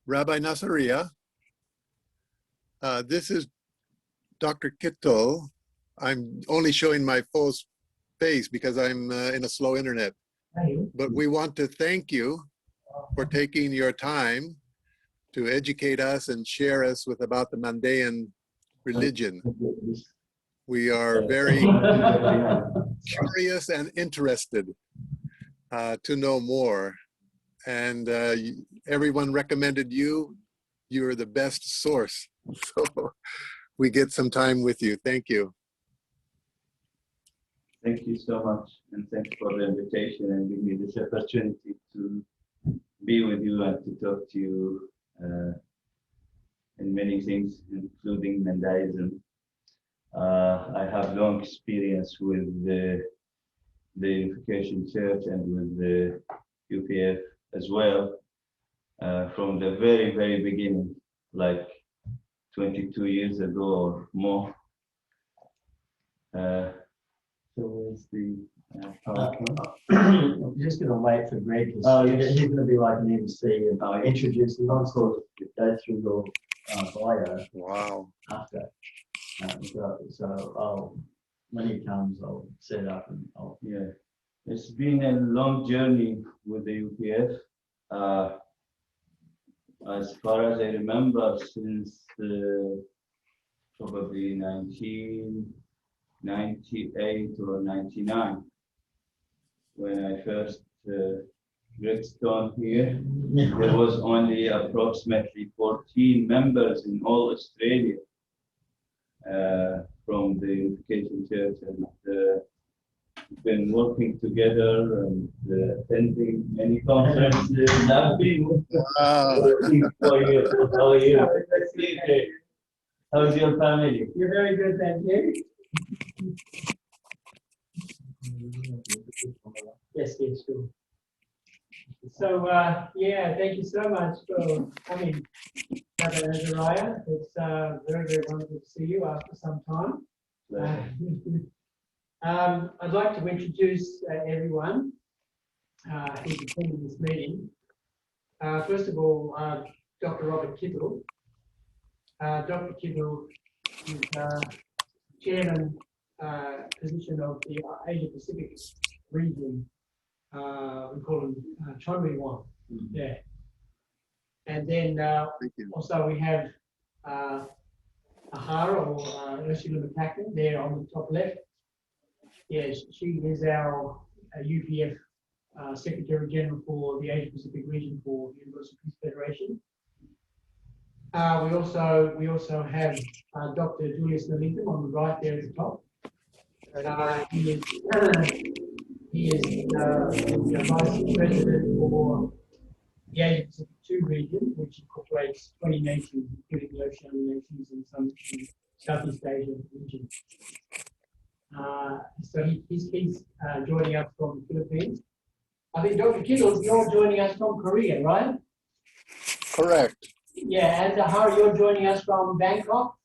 RabbiNasoraia. This is Dr. Kittel. I'm only showing my full face because I'm in a slow internet. But we want to thank you for taking your time to educate us and share us with about the Mandaean religion. We are very curious and interested to know more. And everyone recommended you. You're the best source. So we get some time with you. Thank you. Thank you so much. And thanks for the invitation and giving me this opportunity to be with you and to talk to you in many things, including Mandaism. I have long experience with the Unification Church and with the UPF as well, from the very, very beginning, like 22 years ago or more. So where's the I'm just going to wait for Greg. He's going to be like an MC and introduce him. I'll sort of go through your bio. Wow. After. So when he comes, I'll set up and I'll. Yeah, it's been a long journey with the UPF. As far as I remember, since probably 1998 or 99, when I first Gridstone here, there was only approximately 14 members in all Australia from the Unification Church, and we've been working together and attending many conferences. I've been working for you. How are you? How's your family? You're very good, thank you. Yes, sure. So, yeah, thank you so much for coming, RabbiNasoraia. It's very, very wonderful to see you after some time. I'd like to introduce everyone who's attending this meeting. First of all, Dr. Robert Kittel. Dr. Kittel is chairman position of the Asia Pacific region. We call him Chonri-Wan. Yeah. And then also we have Ahara, or Ursula McCacken, there on the top left. Yes, she is our UPF Secretary General for the Asia Pacific region for Universal Peace Federation. We also have Dr. Julius Nalingam on the right there at the top. He is the Vice President for the Asia Pacific 2 region, which incorporates 20 nations, including the Oceanian nations and some Southeast Asia region. So he's joining us from the Philippines. I think Dr. Kittel, you're joining us from Korea, right? Correct. Yeah, and Ahara, you're joining us from Bangkok?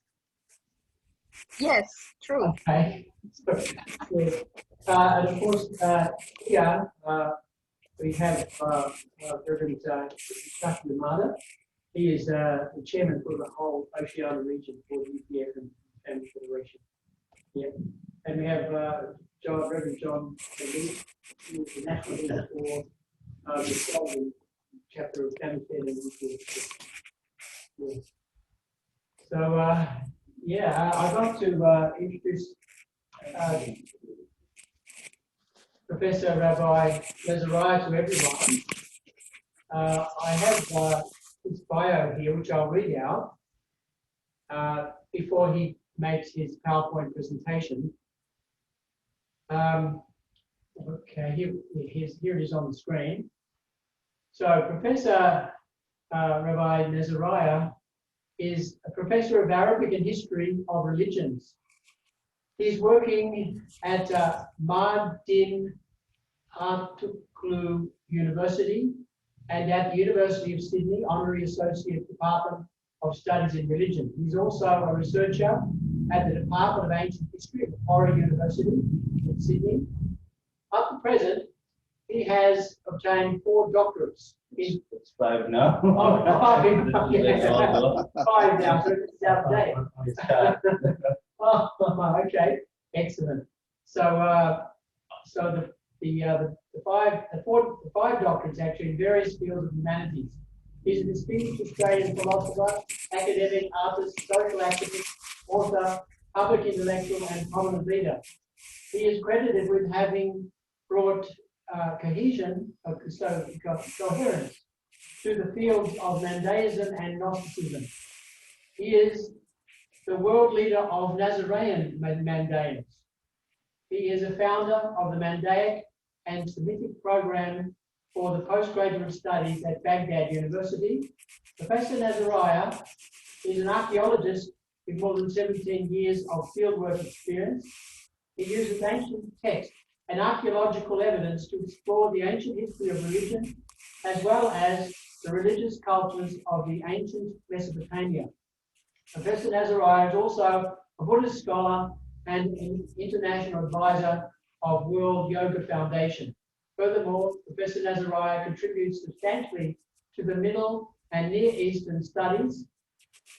Yes, true. Okay. And of course, here we have Reverend Saki Yamada. He is the chairman for the whole Oceania region for the UPF and Federation. Yeah. And we have Reverend John Lee, who is the national leader for the Southern chapter of Family and UPF. Yeah. So, yeah, I'd like to introduce Professor RabbiNasoraia to everyone. I have his bio here, which I'll read out before he makes his PowerPoint presentation. Okay, here it is on the screen. So Professor RabbiNasoraia is a professor of Arabic and history of religions. He's working at Mardin Hartuklu University and at the University of Sydney, Honorary Associate Department of Studies in Religion. He's also a researcher at the Department of Ancient History at Macquarie University in Sydney. Up to present, he has obtained 4 doctorates in It's 5 now. Oh, 5, Let's all go. 5 now, so it's out of date. On his card. Oh, okay, excellent. So, the 5 doctorates actually in various fields of humanities. He's a distinguished Australian philosopher, academic, artist, social activist, author, public intellectual, and prominent leader. He is credited with having brought cohesion, coherence to the fields of Mandaism and Gnosticism. He is the world leader of Nasoraia Mandaeans. He is a founder of the Mandaic and Semitic program for the postgraduate studies at Baghdad University. Professor Nasoraia is an archaeologist with more than 17 years of fieldwork experience. He uses ancient texts and archaeological evidence to explore the ancient history of religion, as well as the religious cultures of the ancient Mesopotamia. Professor Nasoraia is also a Buddhist scholar and an international advisor of World Yoga Foundation. Furthermore, Professor Nasoraia contributes substantially to the Middle and Near Eastern studies.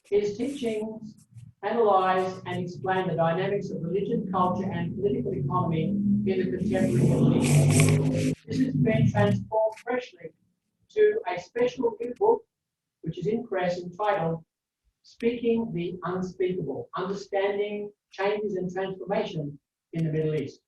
His teachings analyze and explain the dynamics of religion, culture, and political economy in the contemporary Middle East. This has been transformed freshly to a special new book, which is in press, entitled Speaking the Unspeakable, Understanding Changes and Transformation in the Middle East.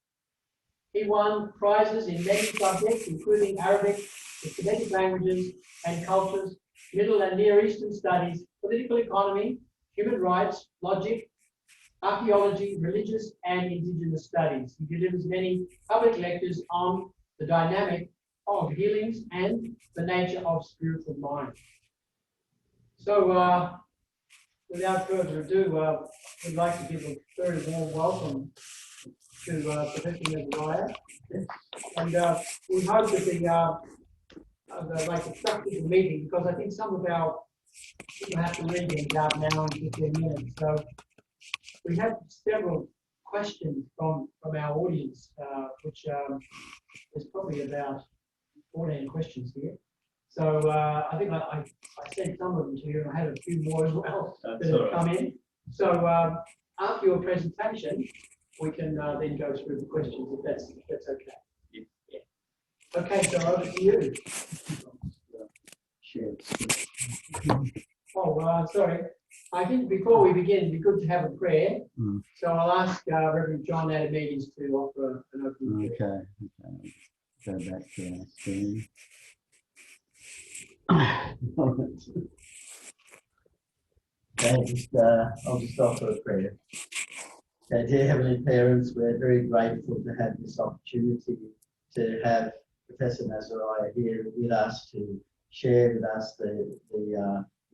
He won prizes in many subjects, including Arabic, the Semitic languages and cultures, Middle and Near Eastern studies, political economy, human rights, logic, archaeology, religious and indigenous studies. He delivers many public lectures on the dynamic of healings and the nature of spiritual mind. So, without further ado, we'd like to give a very warm welcome to Professor Nasoraia. And we hope that the structure of the meeting, because I think some of our people have to read things out now in 15 minutes. So we have several questions from our audience, which there's probably about 14 questions here. So I think I sent some of them to you, and I have a few more as well that have come in. So after your presentation, we can then go through the questions, if that's okay. Yeah. Okay, so over to you. Oh, sorry. I think before we begin, it'd be good to have a prayer. So I'll ask Reverend John Adamides to offer an opening prayer. Okay. Go back to our screen. Okay, I'll just offer a prayer. Okay, dear Heavenly Parents, we're very grateful to have this opportunity to have Professor Nasoraia here with us to share with us the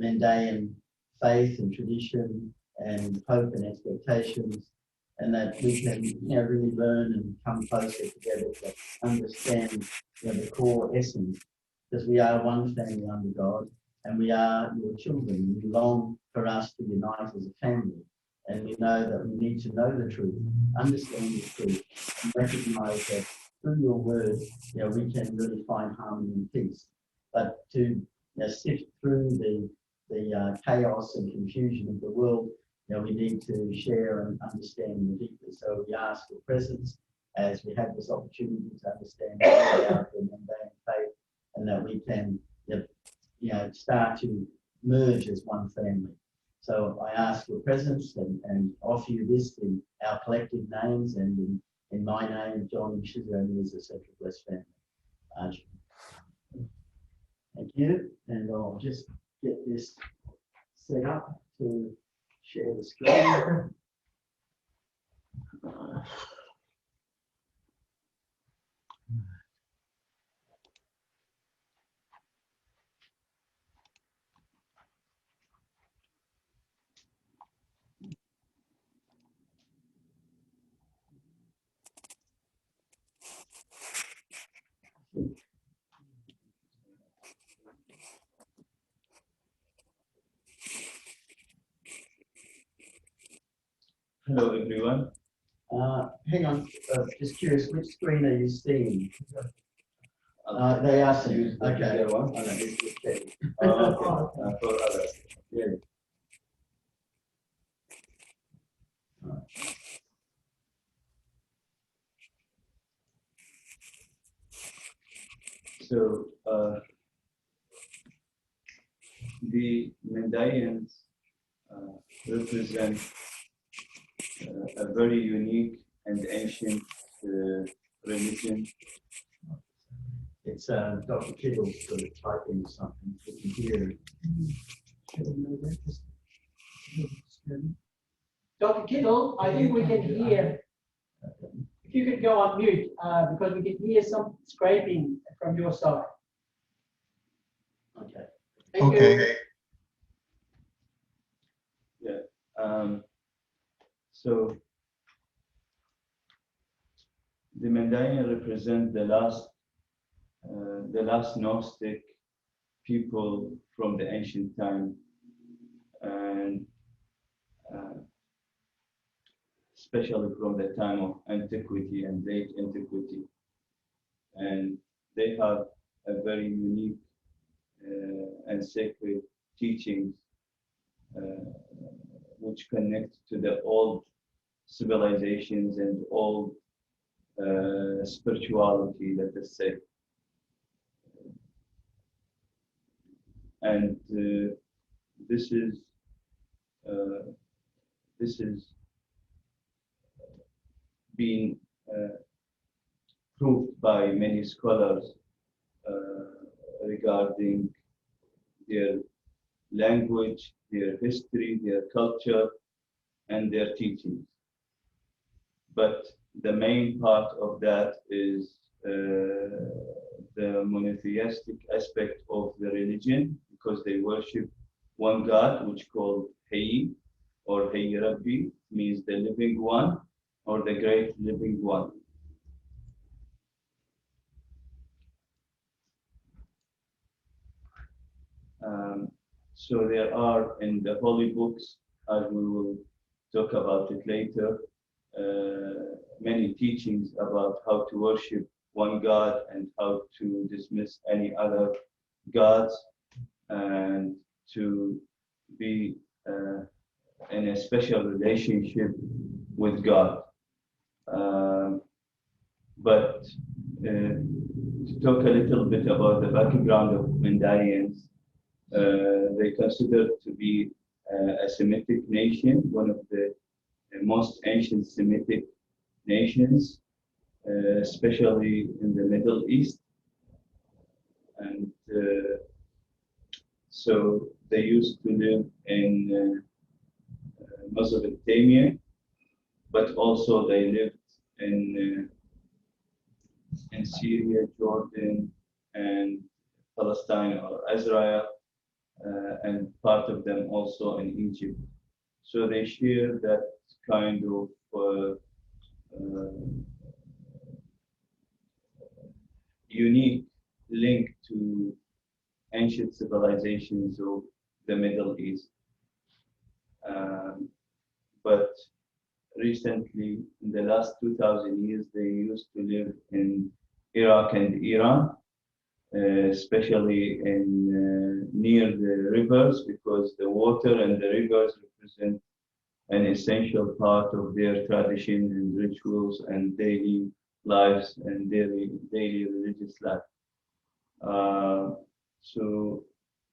Mandaean faith and tradition and hope and expectations, and that we can really learn and come closer together to understand the core essence, because we are one family under God, and we are your children. You long for us to unite as a family, and we know that we need to know the truth, understand the truth, and recognize that through your word, we can really find harmony and peace. But to sift through the chaos and confusion of the world, we need to share and understand more deeply. So we ask your presence as we have this opportunity to understand the Mandaean faith, and that we can start to merge as one family. So I ask your presence and offer you this in our collective names and in my name, John and Shizra, as a Central Blessed family. Thank you, and I'll just get this set up to share the screen. Hello, everyone. Hang on, just curious, which screen are you seeing? They asked you. Use the Okay. bigger one. I know, this is okay. Oh, okay. For others. Yeah. So the medallions represent a very unique and ancient religion. It's Dr. Kittle sort of typing something. You can hear. Dr. Kittle, I think we can hear, if you could go on mute, because we can hear some scraping from your side. Okay. Thank you. So the medallion represent the last Gnostic people from the ancient time, and especially from the time of antiquity and late antiquity, and they have a very unique and sacred teachings which connect to the old civilizations and old spirituality, let us say. And this is being proved by many scholars regarding their language, their history, their culture, and their teachings. But the main part of that is the monotheistic aspect of the religion, because they worship one God, which called Hayy, or Hayy Rabbi, means the living one, or the great living one. So there are in the holy books, as we will talk about it later, many teachings about how to worship one God and how to dismiss any other gods, and to be in a special relationship with God. But to talk a little bit about the background of medallions, they consider to be a Semitic nation, one of the most ancient Semitic nations, especially in the Middle East. And so they used to live in Mesopotamia, but also they lived in Syria, Jordan, and Palestine or Israel, and part of them also in Egypt. So they share that kind of unique link to ancient civilizations of the Middle East. But recently, in the last 2,000 years, they used to live in Iraq and Iran, especially in near the rivers, because the water and the rivers represent an essential part of their tradition and rituals and daily lives and daily religious life. So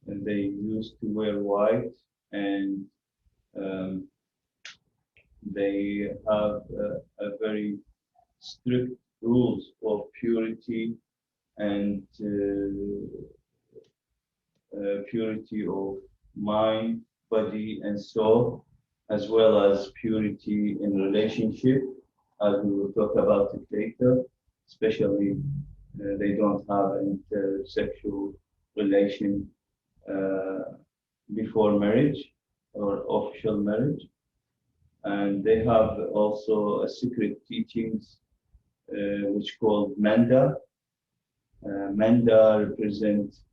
they used to wear white, and they have a very strict rules of purity and purity of mind, body, and soul, as well as purity in relationship, as we will talk about it later. Especially, they don't have an intersexual relation before marriage or official marriage. And they have also a secret teachings which called Manda. Manda represents,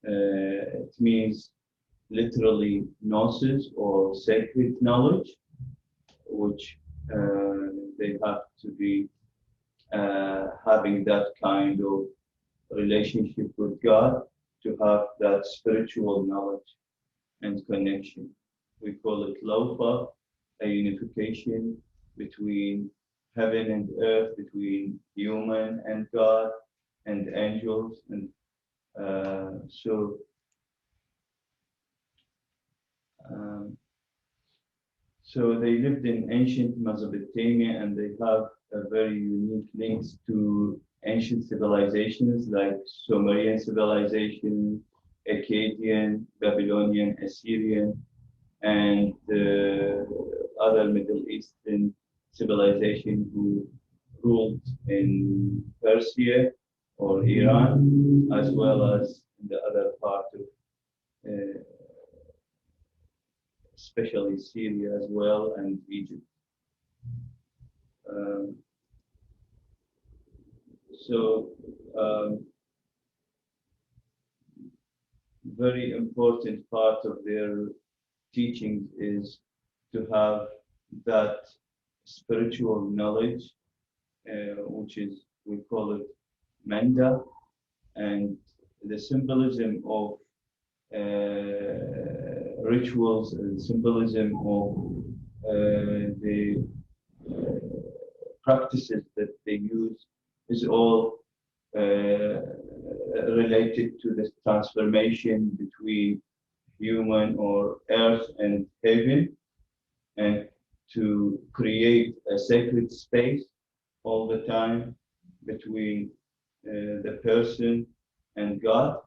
it means literally gnosis or sacred knowledge, which they have to be having that kind of relationship with God, to have that spiritual knowledge and connection. We call it Lofa, a unification between heaven and earth, between human and God and angels. And so they lived in ancient Mesopotamia, and they have a very unique links to ancient civilizations like Sumerian civilization, Akkadian, Babylonian, Assyrian, and other Middle Eastern civilization who ruled in Persia or Iran, as well as in the other part of especially Syria as well, and Egypt. Very important part of their teachings is to have that spiritual knowledge, which is, we call it Manda, and the symbolism of rituals and symbolism of the practices that they use is all related to this transformation between human or earth and heaven, and to create a sacred space all the time between the person and God.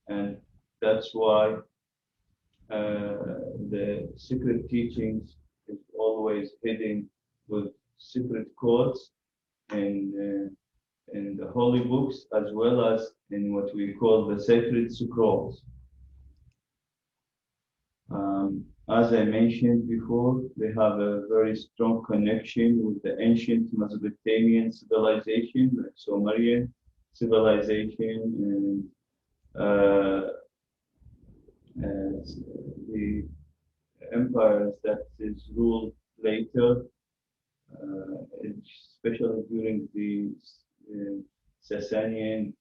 And that's why the secret teachings is always hidden with secret codes in the holy books, as well as in what we call the sacred scrolls. As I mentioned before, they have a very strong connection with the ancient Mesopotamian civilization, like Sumerian civilization, and the empires that is ruled later, especially during the Sasanian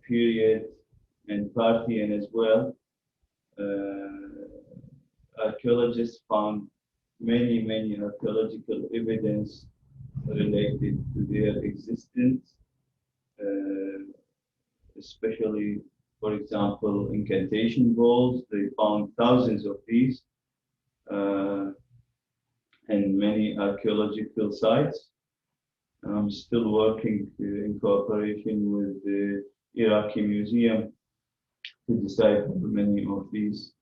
period and Parthian as well. Archaeologists found many archaeological evidence related to their existence, especially, for example, incantation bowls. They found thousands of these in many archaeological sites. I'm still working in cooperation with the Iraqi Museum to decipher many of these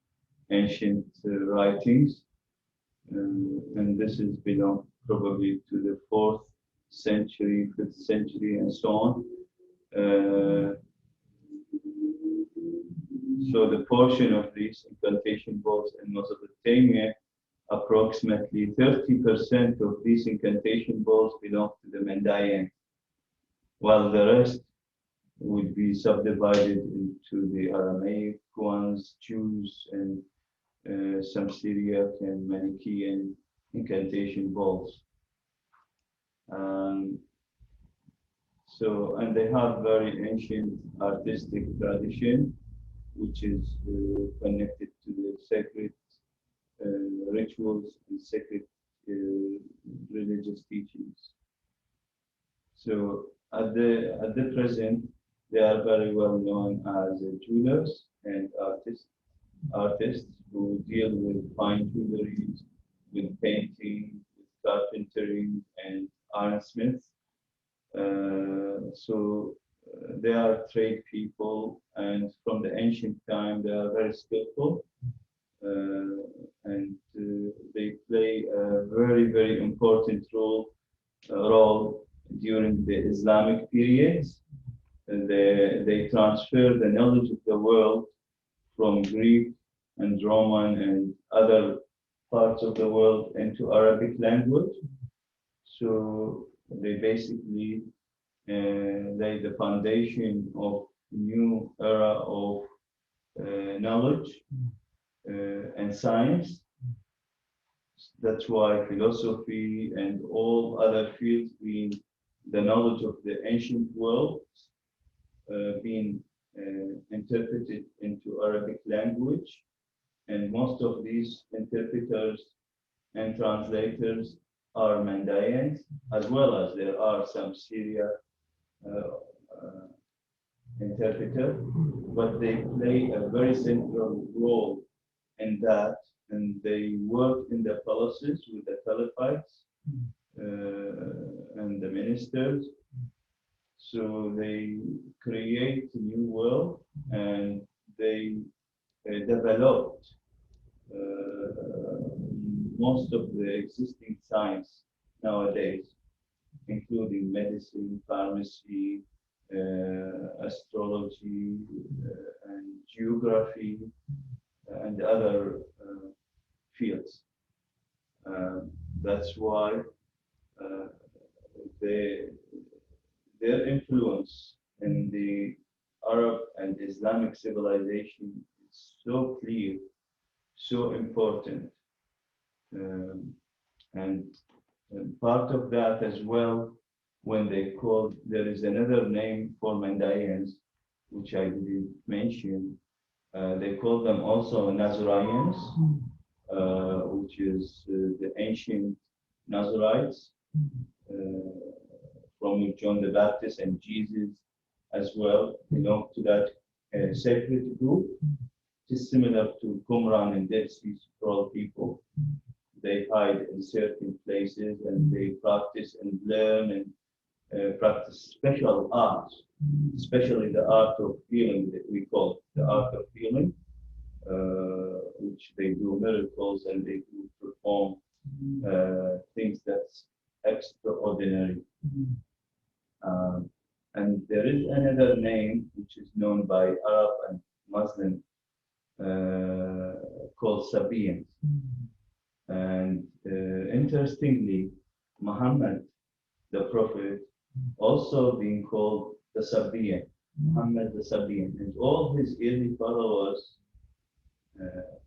ancient writings, and this is belong probably to the 4th century, 5th century, and so on. So the portion of these incantation bowls in Mesopotamia, approximately 30% of these incantation bowls belong to the Mandaeans, while the rest would be subdivided into the Aramaic ones, Jews, and some Syriac and Manichaean incantation bowls. And they have very ancient artistic tradition, which is connected to the sacred rituals and sacred religious teachings. So at the present, they are very well known as jewelers and artists who deal with fine jewelry, with painting, with carpentry, and ironsmiths. They are trade people, and from the ancient time, they are very skillful, and they play a very important role during the Islamic periods. And they transfer the knowledge of the world from Greek and Roman and other parts of the world into Arabic language. So they basically lay the foundation of new era of knowledge and science. That's why philosophy and all other fields, being the knowledge of the ancient world, been interpreted into Arabic language, and most of these interpreters and translators are Mandayans, as well as there are some Syria interpreter, but they play a very central role in that, and they work in the palaces with the Caliphites and the ministers. So they create a new world, and they developed most of the existing science nowadays, including medicine, pharmacy, astrology, and geography, and other fields. That's why their influence in the Arab and Islamic civilization is so clear, so important. And part of that as well, when they call, there is another name for Mandayans, which I didn't mention. They call them also Nazarians, which is the ancient Nazarites, from which John the Baptist and Jesus as well belong to that sacred group. It is similar to Qumran and Dead Sea Scroll people. They hide in certain places, and they practice and learn and practice special arts, especially the art of healing that we call the art of healing, which they do miracles and they do perform things that's extraordinary. And there is another name which is known by Arab and Muslim called Sabians. And interestingly, Muhammad, the Prophet, also being called the Sabian, Muhammad the Sabian, and all his early followers,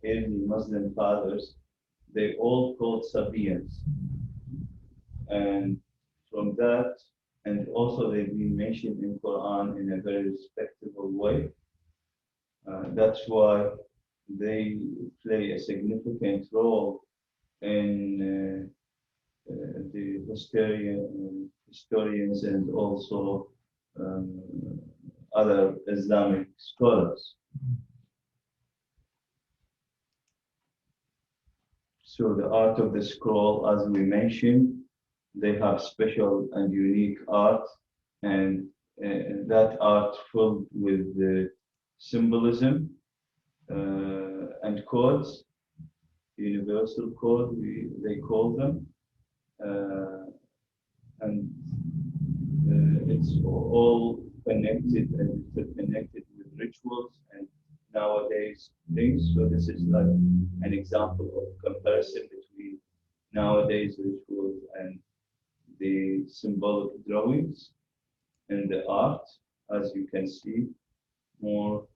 early Muslim fathers, they all called Sabians. And from that, and also they've been mentioned in Quran in a very respectable way. That's why they play a significant role in the historians and also other Islamic scholars. So the art of the scroll, as we mentioned, they have special and unique art, and that art filled with the symbolism and codes, universal code, they call them, and it's all connected and interconnected with rituals and nowadays things. So this is like an example of comparison between nowadays rituals and the symbolic drawings and the art, as you can see more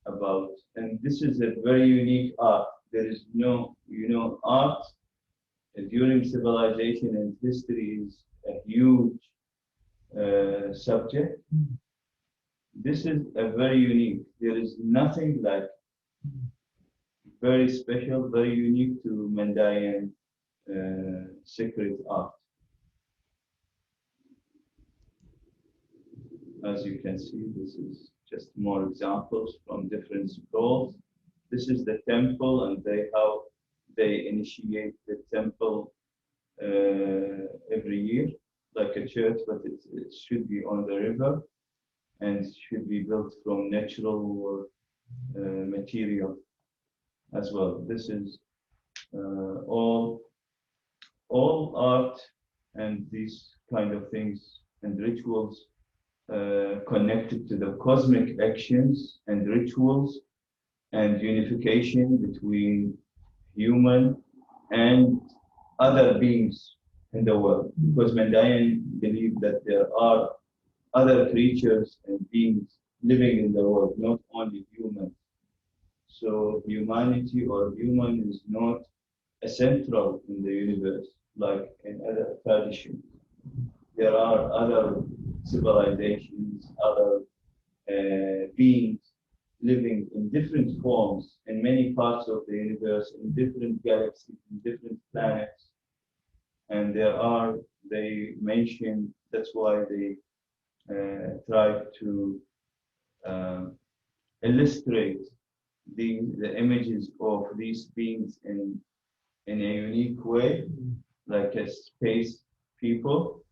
about. And this is a very unique art. There is no, art during civilization and history is a huge subject. This is a very unique. There is nothing like very special, very unique to Mandayan sacred art. As you can see, this is just more examples from different scrolls. This is the temple, and how they initiate the temple every year, like a church, but it should be on the river and should be built from natural material as well. This is all art and these kind of things and rituals connected to the cosmic actions and rituals and unification between human and other beings in the world. Because Mandayan believe that there are other creatures and beings living in the world, not only humans. So humanity or human is not a central in the universe, like in other traditions. There are other civilizations, other beings living in different forms in many parts of the universe, in different galaxies, in different planets. And they mention, that's why they try to illustrate the images of these beings in a unique way, like a space people.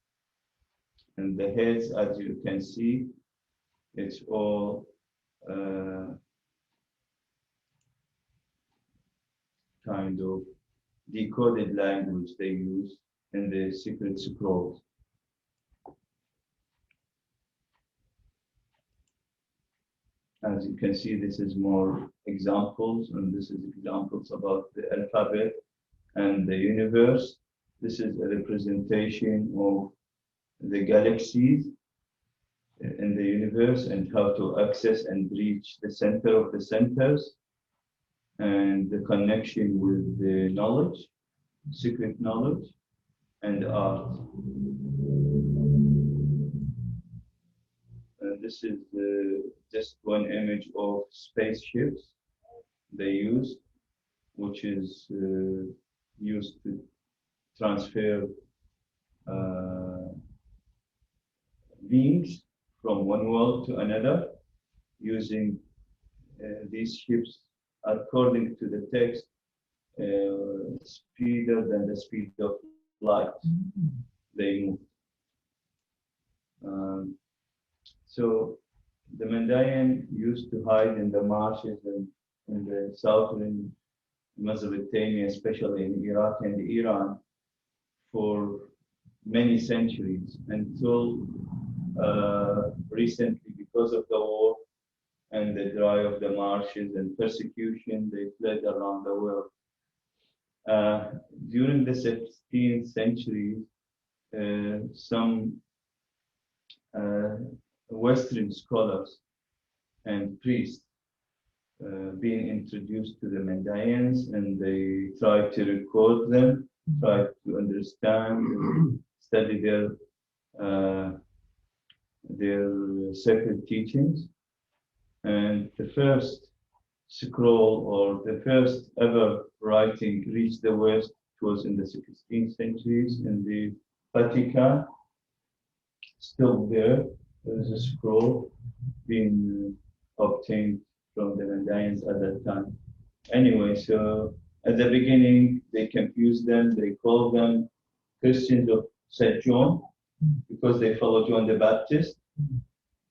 And the heads, as you can see, it's all kind of decoded language they use in the secret scrolls. As you can see, this is more examples, and this is examples about the alphabet and the universe. This is a representation of the galaxies in the universe and how to access and reach the center of the centers, and the connection with the knowledge, secret knowledge, and art. This is just one image of spaceships they use, which is used to transfer beings from one world to another, using these ships, according to the text, speeder than the speed of light. They move. So the Mandaean used to hide in the marshes and in the southern Mesopotamia, especially in Iraq and Iran, for many centuries, until recently, because of the war and the dry of the marshes and persecution, they fled around the world. During the 16th century, some Western scholars and priests being introduced to the Mandaeans, and they tried to record them, tried to understand and study their sacred teachings. And the first scroll, or the first ever writing, reached the West. It was in the 16th centuries in the Vatican. Still there is a scroll being obtained from the Mandaeans at that time. Anyway, so at the beginning, they confused them. They called them Christians of St. John because they follow John the Baptist.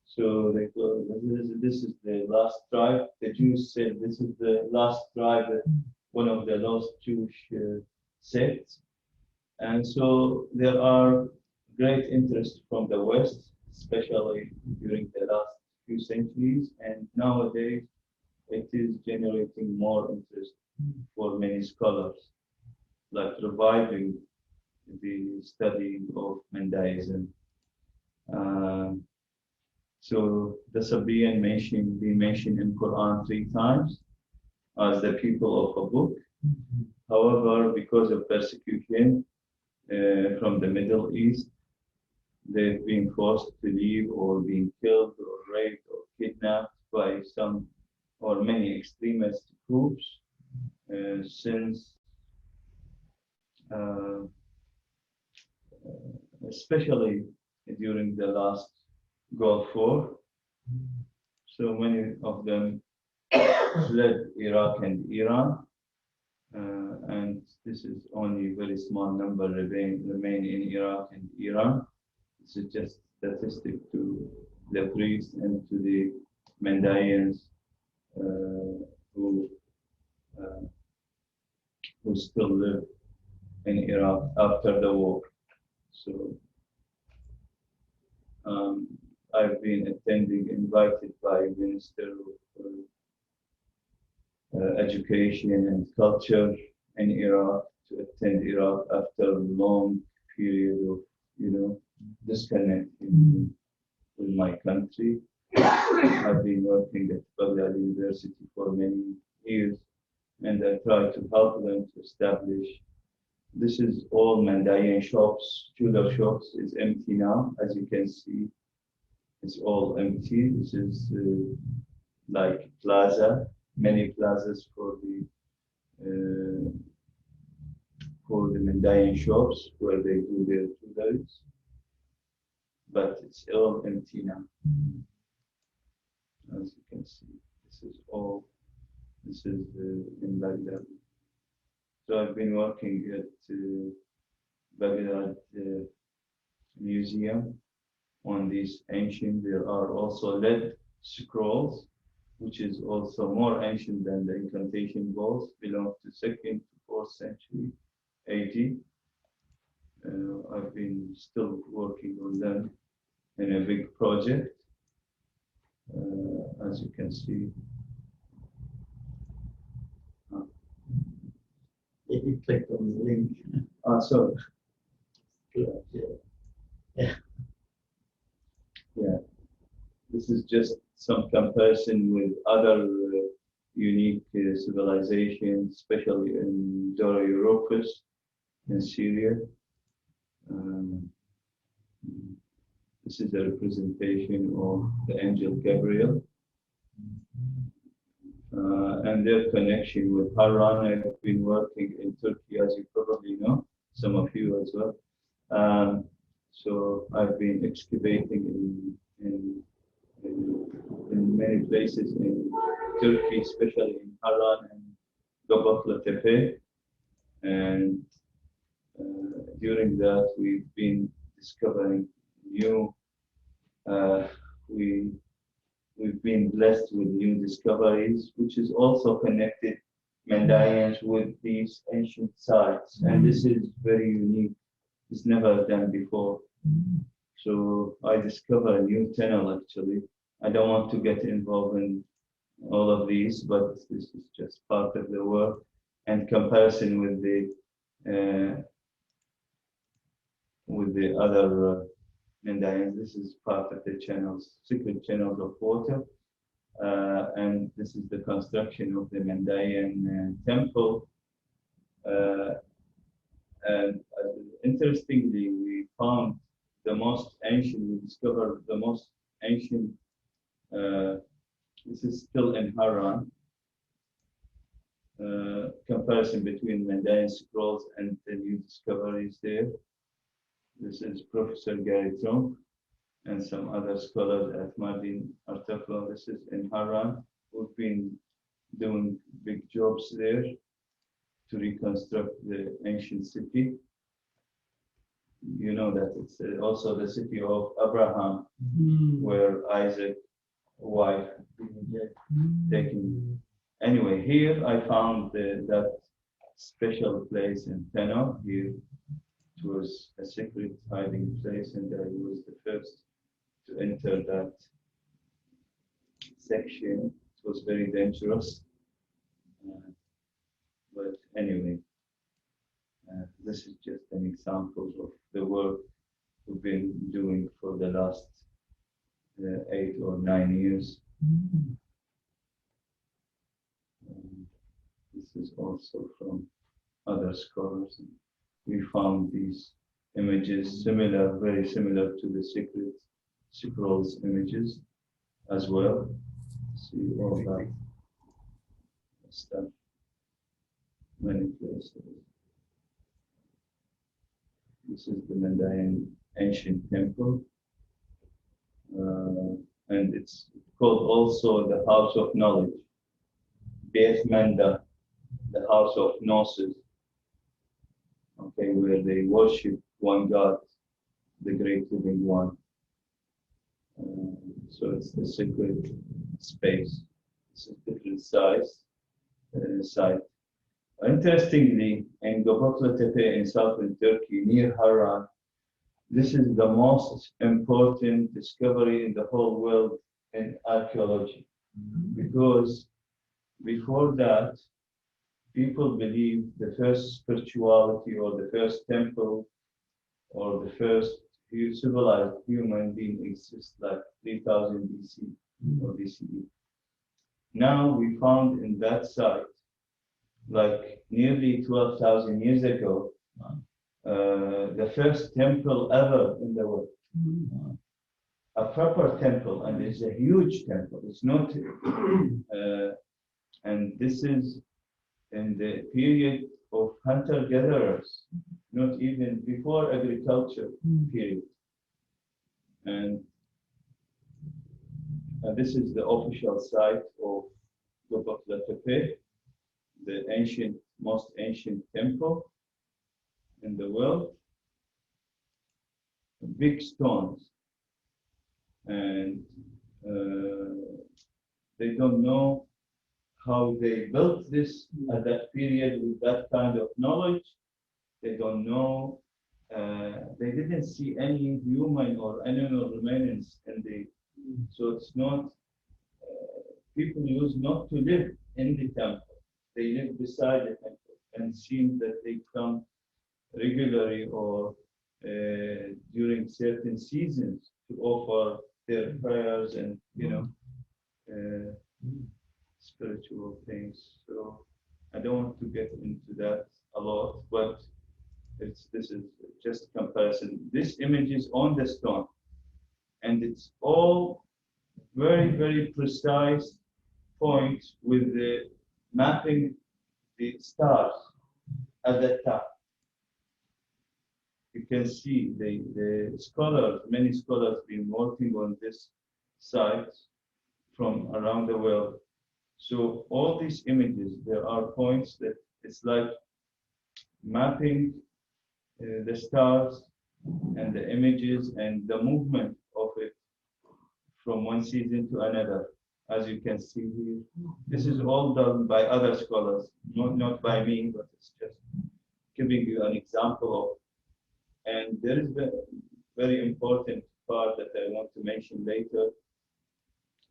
So they call, this is the last tribe. The Jews said this is the last tribe, one of the lost Jewish sects. And so there are great interest from the West, especially during the last few centuries. And nowadays, it is generating more interest for many scholars, like reviving the study of Mandaeism. So the Sabian be mentioned in Quran 3 times as the people of a book. However, because of persecution from the Middle East, they've been forced to leave, or being killed or raped or kidnapped by some or many extremist groups since especially during the last Gulf War. So many of them fled Iraq and Iran, and this is only a very small number remain in Iraq and Iran. This is just statistic to the priests and to the Mandaeans who still live in Iraq after the war. So I've been invited by Minister of Education and Culture in Iraq to attend Iraq after a long period of, disconnecting with my country. I've been working at Baghdad University for many years, and I try to help them to establish. This is all Mandaean shops, jeweler shops is empty now, as you can see. It's all empty. This is like plaza, many plazas for the Mandayan shops where they do their jewelries, but it's all empty now. As you can see, this is in Baghdad. So I've been working at Baghdad Museum on these ancient. There are also lead scrolls, which is also more ancient than the incantation bowls, belong to 2nd to 4th century AD. I've been still working on them in a big project, as you can see. If you click on the link. So Yeah. yeah, this is just some comparison with other unique civilizations, especially in Dora Europus in Syria. This is a representation of the angel Gabriel and their connection with Haran. I've been working in Turkey, as you probably know, some of you as well. So I've been excavating in many places in Turkey, especially in Haran and Göbekli Tepe. And during that, we've been discovering new, we've been blessed with new discoveries, which is also connected Mandayans with these ancient sites. And this is very unique. It's never done before. So I discovered a new tunnel actually. I don't want to get involved in all of these, but this is just part of the work and comparison with the other Mandayans. This is part of the channels, secret channels of water. And this is the construction of the Mandayan temple. And interestingly, we found the most ancient, we discovered the most ancient, this is still in Haran, comparison between Mandayan scrolls and the new discoveries there. This is Professor Gary Trump and some other scholars at Mardin Artakla. This is in Haran. We've been doing big jobs there to reconstruct the ancient city. You know that it's also the city of Abraham, where Isaac's wife taken. Anyway, here I found that special place in Tenor. Here it was a secret hiding place, and I was the first to enter that section. It was very dangerous. But anyway, this is just an example of the work we've been doing for the last 8 or 9 years. This is also from other scholars. We found these images similar, very similar to the secret scrolls images as well. See all that stuff. Many places. This is the Mandayan ancient temple, and it's called also the House of Knowledge, Beth Manda, the House of Gnosis. Okay, where they worship one God, the Great Living One. So it's the sacred space. It's a different site. Interestingly, in Göbekli Tepe in southern Turkey, near Haran, this is the most important discovery in the whole world in archaeology. Because before that, people believed the first spirituality or the first temple or the first civilized human being exists like 3000 BC or BCE. Now we found in that site, like nearly 12,000 years ago, the first temple ever in the world. a proper temple, and it's a huge temple. It's not, and this is in the period of hunter-gatherers, not even before agriculture period. And this is the official site of Göbekli Tepe, the most ancient temple in the world. Big stones, and they don't know how they built this at that period with that kind of knowledge. They don't know. They didn't see any human or animal remains in the. So it's not. People used not to live in the temple. They live beside the temple, and seem that they come regularly or during certain seasons to offer their prayers and spiritual things. So I don't want to get into that a lot, but this is just comparison. This image is on the stone, and it's all very, very precise points with the mapping the stars at that time. You can see the scholars, many scholars been working on this site from around the world. So all these images, there are points that it's like mapping the stars and the images and the movement of it from one season to another. As you can see here, this is all done by other scholars, not by me, but it's just giving you an example of. And there is a very important part that I want to mention later.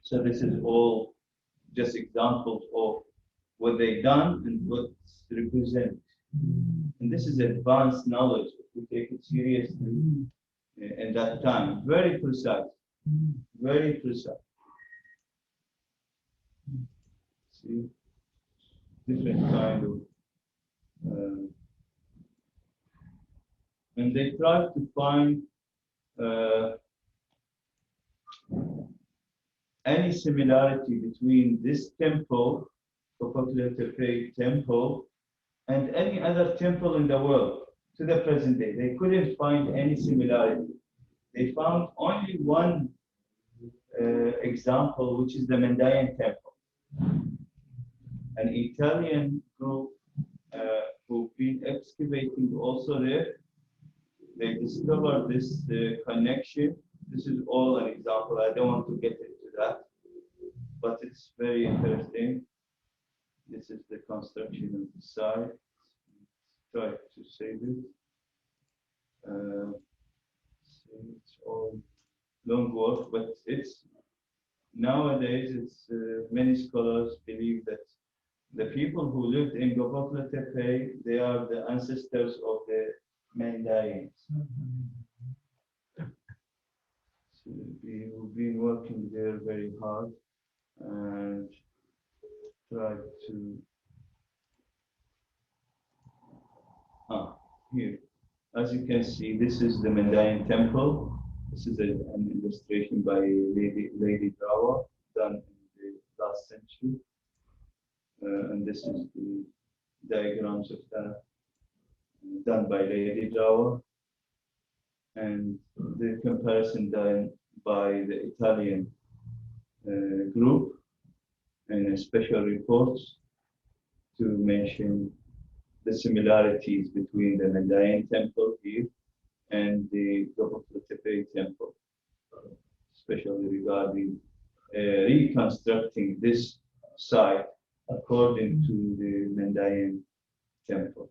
So this is all just examples of what they've done and what's represent. And this is advanced knowledge if we take it seriously in that time. Very precise, very precise. See, different kind of. And they tried to find any similarity between this temple, Göbekli Tepe temple, and any other temple in the world to the present day. They couldn't find any similarity. They found only one example, which is the Mendayan temple. An Italian group who've been excavating also there. They discovered this connection. This is all an example. I don't want to get into that, but it's very interesting. This is the construction of the site. Try to save it. It's all long work, but it's nowadays. It's many scholars believe that the people who lived in Göbekli Tepe, they are the ancestors of the Mendayans. So we've been working there very hard and tried to. Here, as you can see, this is the Mendayan temple. This is an illustration by Lady Drawa done in the last century, and this is the diagrams of that done by Lady Drawa, and the comparison done by the Italian group in special reports to mention the similarities between the Mendayan temple here and the Göbekli Tepe temple, especially regarding reconstructing this site according to the Mendayan temple.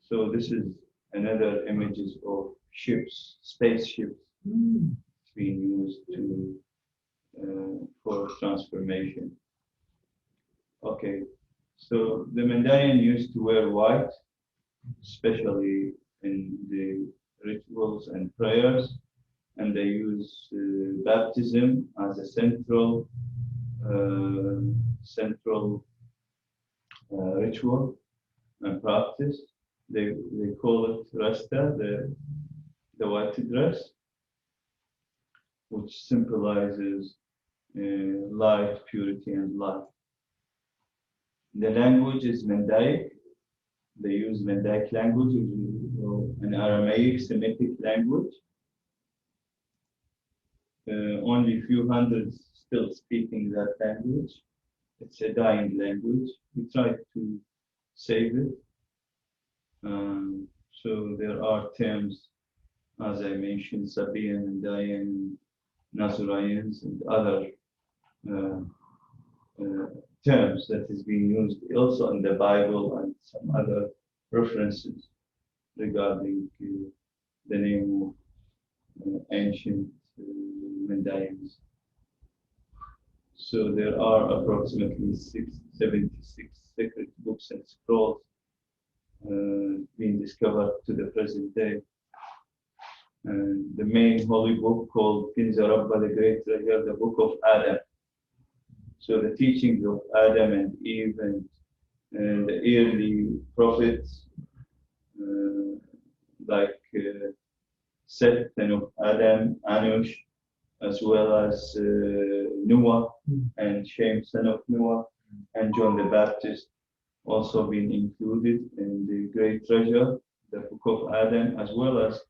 So this is another images of ships, spaceships being used to for transformation. Okay, so the Mendayan used to wear white, especially in the rituals and prayers, and they use baptism as a central ritual and practice. They call it rasta, the white dress, which symbolizes light, purity, and life. The language is Mendaic. They use Mendaic language, an Aramaic Semitic language. Only a few hundred still speaking that language. It's a dying language. We try to save it. So there are terms, as I mentioned, Sabian and Dayan, Nasoraeans, and other terms that is being used also in the Bible and some other references regarding the name of ancient Mandaeans. So there are approximately 76 sacred books and scrolls being discovered to the present day. And the main holy book called 14Apr the Great, the Book of Adam. So the teachings of Adam and Eve and the early prophets like Seth, son of Adam, Anush, as well as Noah and Shem, son of Noah, and John the Baptist, also been included in the great treasure, the Book of Adam, as well as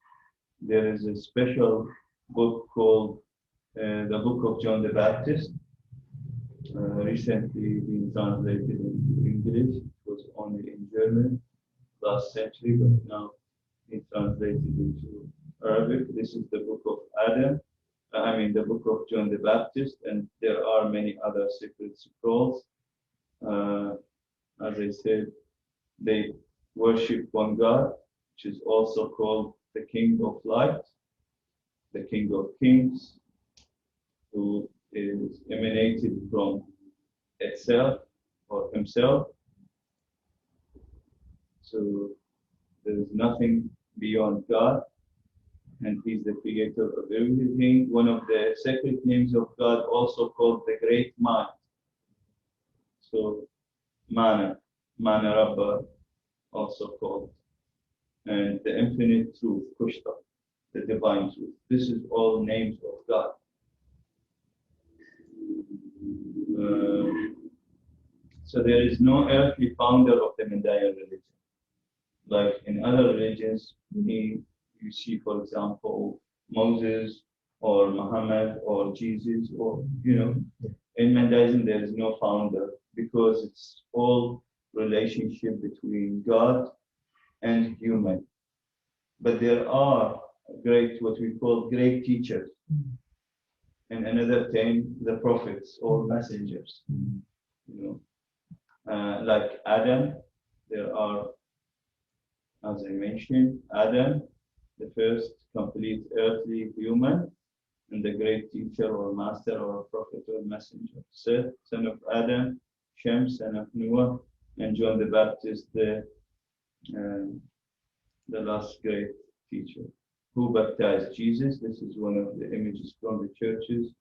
there is a special book called the Book of John the Baptist, recently been translated into English. It was only in German last century, but now it's translated into Arabic. This is the Book of Adam, the Book of John the Baptist, and there are many other sacred scrolls. As I said, they worship one God, which is also called the King of Light, the King of Kings, who is emanated from itself or himself. So there is nothing beyond God, and he's the creator of everything. One of the sacred names of God also called the Great Mind. So Mana Rabba also called, and the infinite truth, Kushta, the divine truth. This is all names of God. So there is no earthly founder of the Mandaean religion. Like in other religions, you see, for example, Moses or Muhammad or Jesus, or in Mandaism there is no founder because it's all relationship between God and human. But there are what we call great teachers. And another term, the prophets or messengers. Like Adam, there are, as I mentioned, Adam, the first complete earthly human, and the great teacher or master or prophet or messenger. Seth, son of Adam, Shem, son of Noah, and John the Baptist, the last great teacher. Who baptized Jesus? This is one of the images from the churches.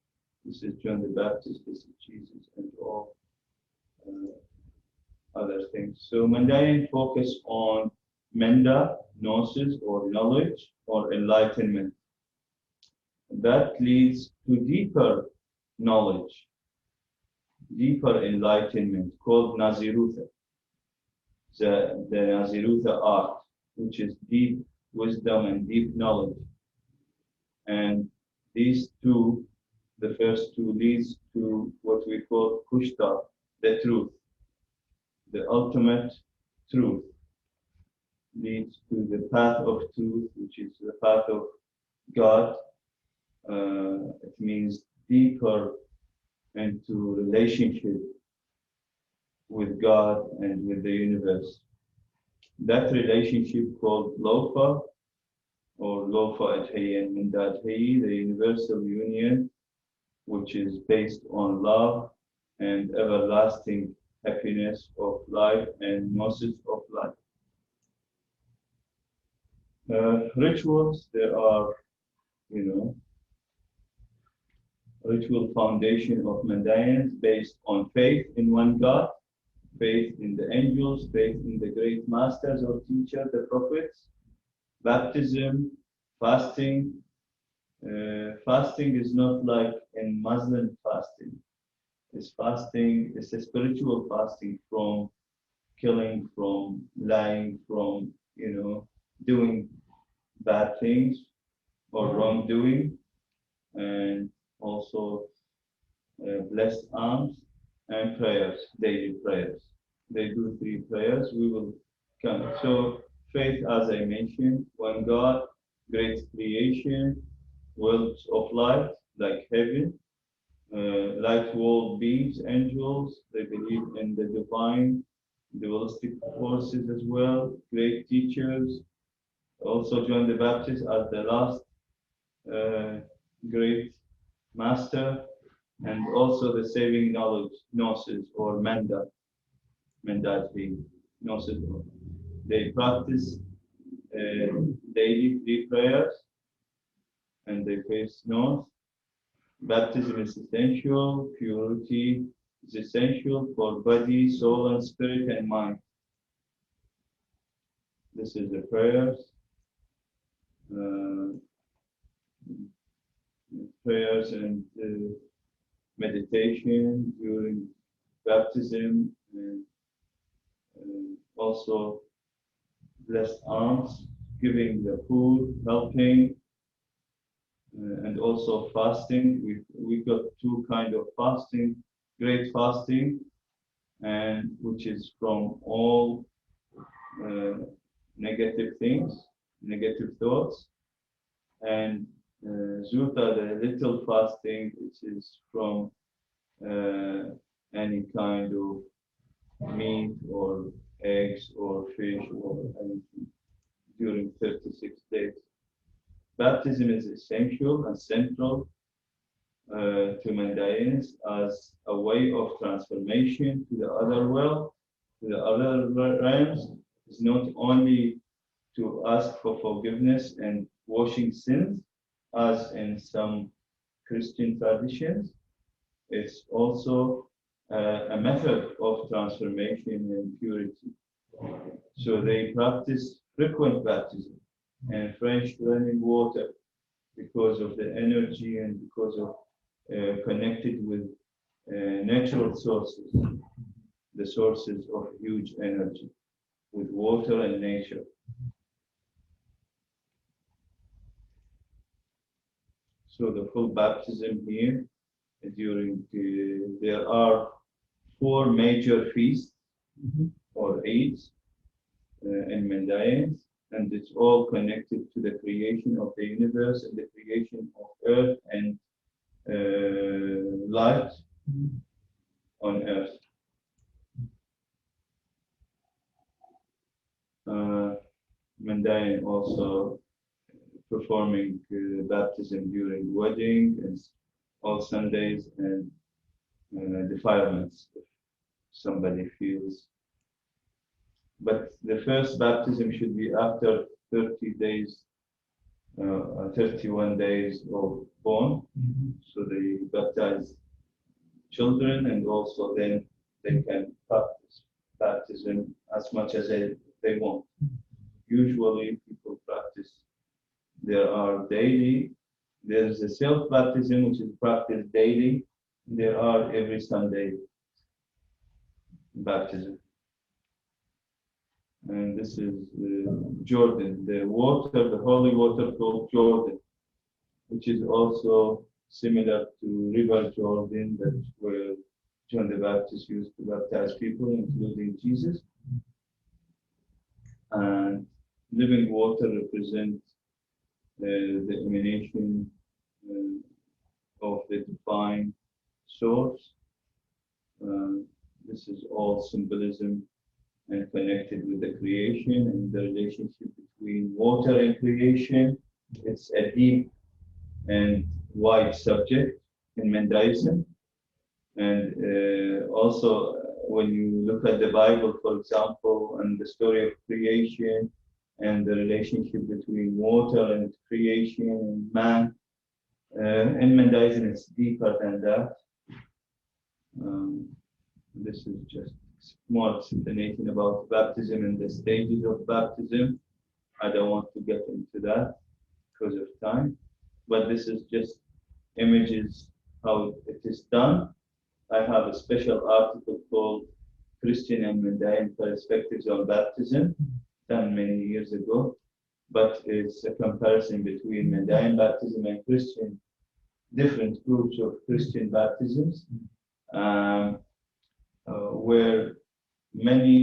This is John the Baptist, this is Jesus, and all other things. So Mandaean focus on Menda, gnosis, or knowledge, or enlightenment. That leads to deeper knowledge, deeper enlightenment, called Nazirutha. The Nazirutha art, which is deep wisdom and deep knowledge. And these two, the first two, leads to what we call Kushta, the truth, the ultimate truth, leads to the path of truth, which is the path of God. It means deeper into relationship with God and with the universe. That relationship called Lofa, or Lofa Adhiya and Minda Adhiya, the universal union, which is based on love and everlasting happiness of life and gnosis of life. Rituals, there are, ritual foundation of Mandaeans based on faith in one God, faith in the angels, faith in the great masters or teachers, the prophets, baptism, fasting, Fasting is not like in Muslim fasting. It's fasting, it's a spiritual fasting from killing, from lying, from, doing bad things or wrongdoing, and also blessed arms and prayers, daily prayers. They do 3 prayers. We will come. So faith, as I mentioned, one God, great creation, worlds of light like heaven, light world beings, angels. They believe in the divine, dualistic forces as well. Great teachers. Also John the Baptist as the last great master, and also the saving knowledge, gnosis or mandatory gnosis. They practice daily 3 prayers, and they face north. Baptism is essential. Purity is essential for body, soul, and spirit and mind. This is the prayers. Prayers and meditation during baptism, and also blessed arms, giving the food, helping, and also fasting. We got 2 kind of fasting: great fasting, and which is from all negative things, negative thoughts, and Zuta, the little fasting, which is from any kind of meat or eggs or fish or anything during 36 days. Baptism is essential and central to Mandaeans as a way of transformation to the other world, to the other realms. It's not only to ask for forgiveness and washing sins, as in some Christian traditions. It's also a method of transformation and purity. So they practice frequent baptism and fresh running water because of the energy and because of connected with natural sources, the sources of huge energy with water and nature. So the full baptism here during there are 4 major feasts or Eids in Mandaeans, and it's all connected to the creation of the universe and the creation of earth and light on earth. Mandaean also performing baptism during wedding and all Sundays, and defilements if somebody feels. But the first baptism should be after 30 days, 31 days of born. So they baptize children, and also then they can practice baptism as much as they want. Usually people practice. There's a self-baptism which is practiced daily. There are every Sunday baptism. And this is Jordan, the holy water called Jordan, which is also similar to River Jordan, that's where John the Baptist used to baptize people, including Jesus. And living water represents the emanation of the divine source. This is all symbolism and connected with the creation and the relationship between water and creation. It's a deep and wide subject in Mandaism. And also, when you look at the Bible, for example, and the story of creation and the relationship between water and creation and man, in Mandaism, it's deeper than that. This is just more explanation about baptism and the stages of baptism. I don't want to get into that because of time. but this is just images how it is done. I have a special article called Christian and Mandaean Perspectives on Baptism, done many years ago, but it's a comparison between Mandaean baptism and Christian, different groups of Christian baptisms, where many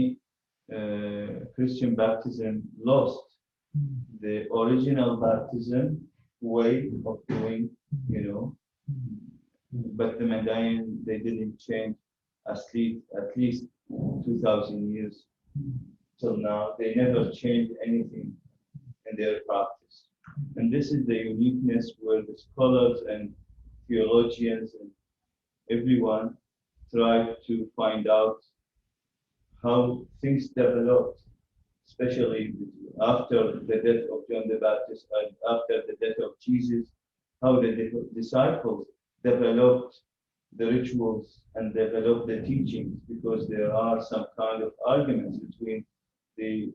Christian baptism lost the original baptism way of doing, but the Mandaean, they didn't change at least 2,000 years till now. They never changed anything in their practice. And this is the uniqueness where the scholars and theologians and everyone try to find out how things developed, especially after the death of John the Baptist and after the death of Jesus, how the disciples developed the rituals and developed the teachings, because there are some kind of arguments between the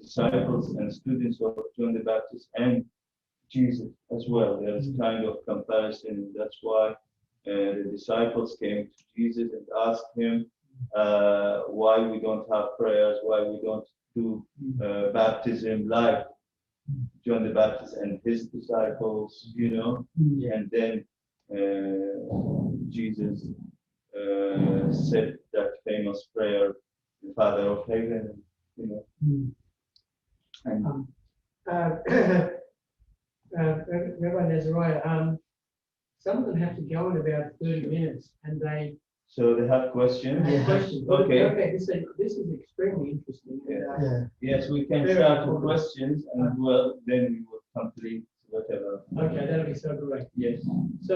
disciples and students of John the Baptist and Jesus as well. There's kind of comparison. That's why the disciples came to Jesus and asked him why we don't have prayers, why we don't do baptism like John the Baptist and his disciples, and then Jesus said that famous prayer, the Father of Heaven, and RabbiNasoraia, some of them have to go in about 30 minutes, and they so they have questions. have questions. But Okay. this is extremely interesting. Yeah. Yes, we can start with questions, and then we will complete whatever. Okay, that'll be so great. Yes. So,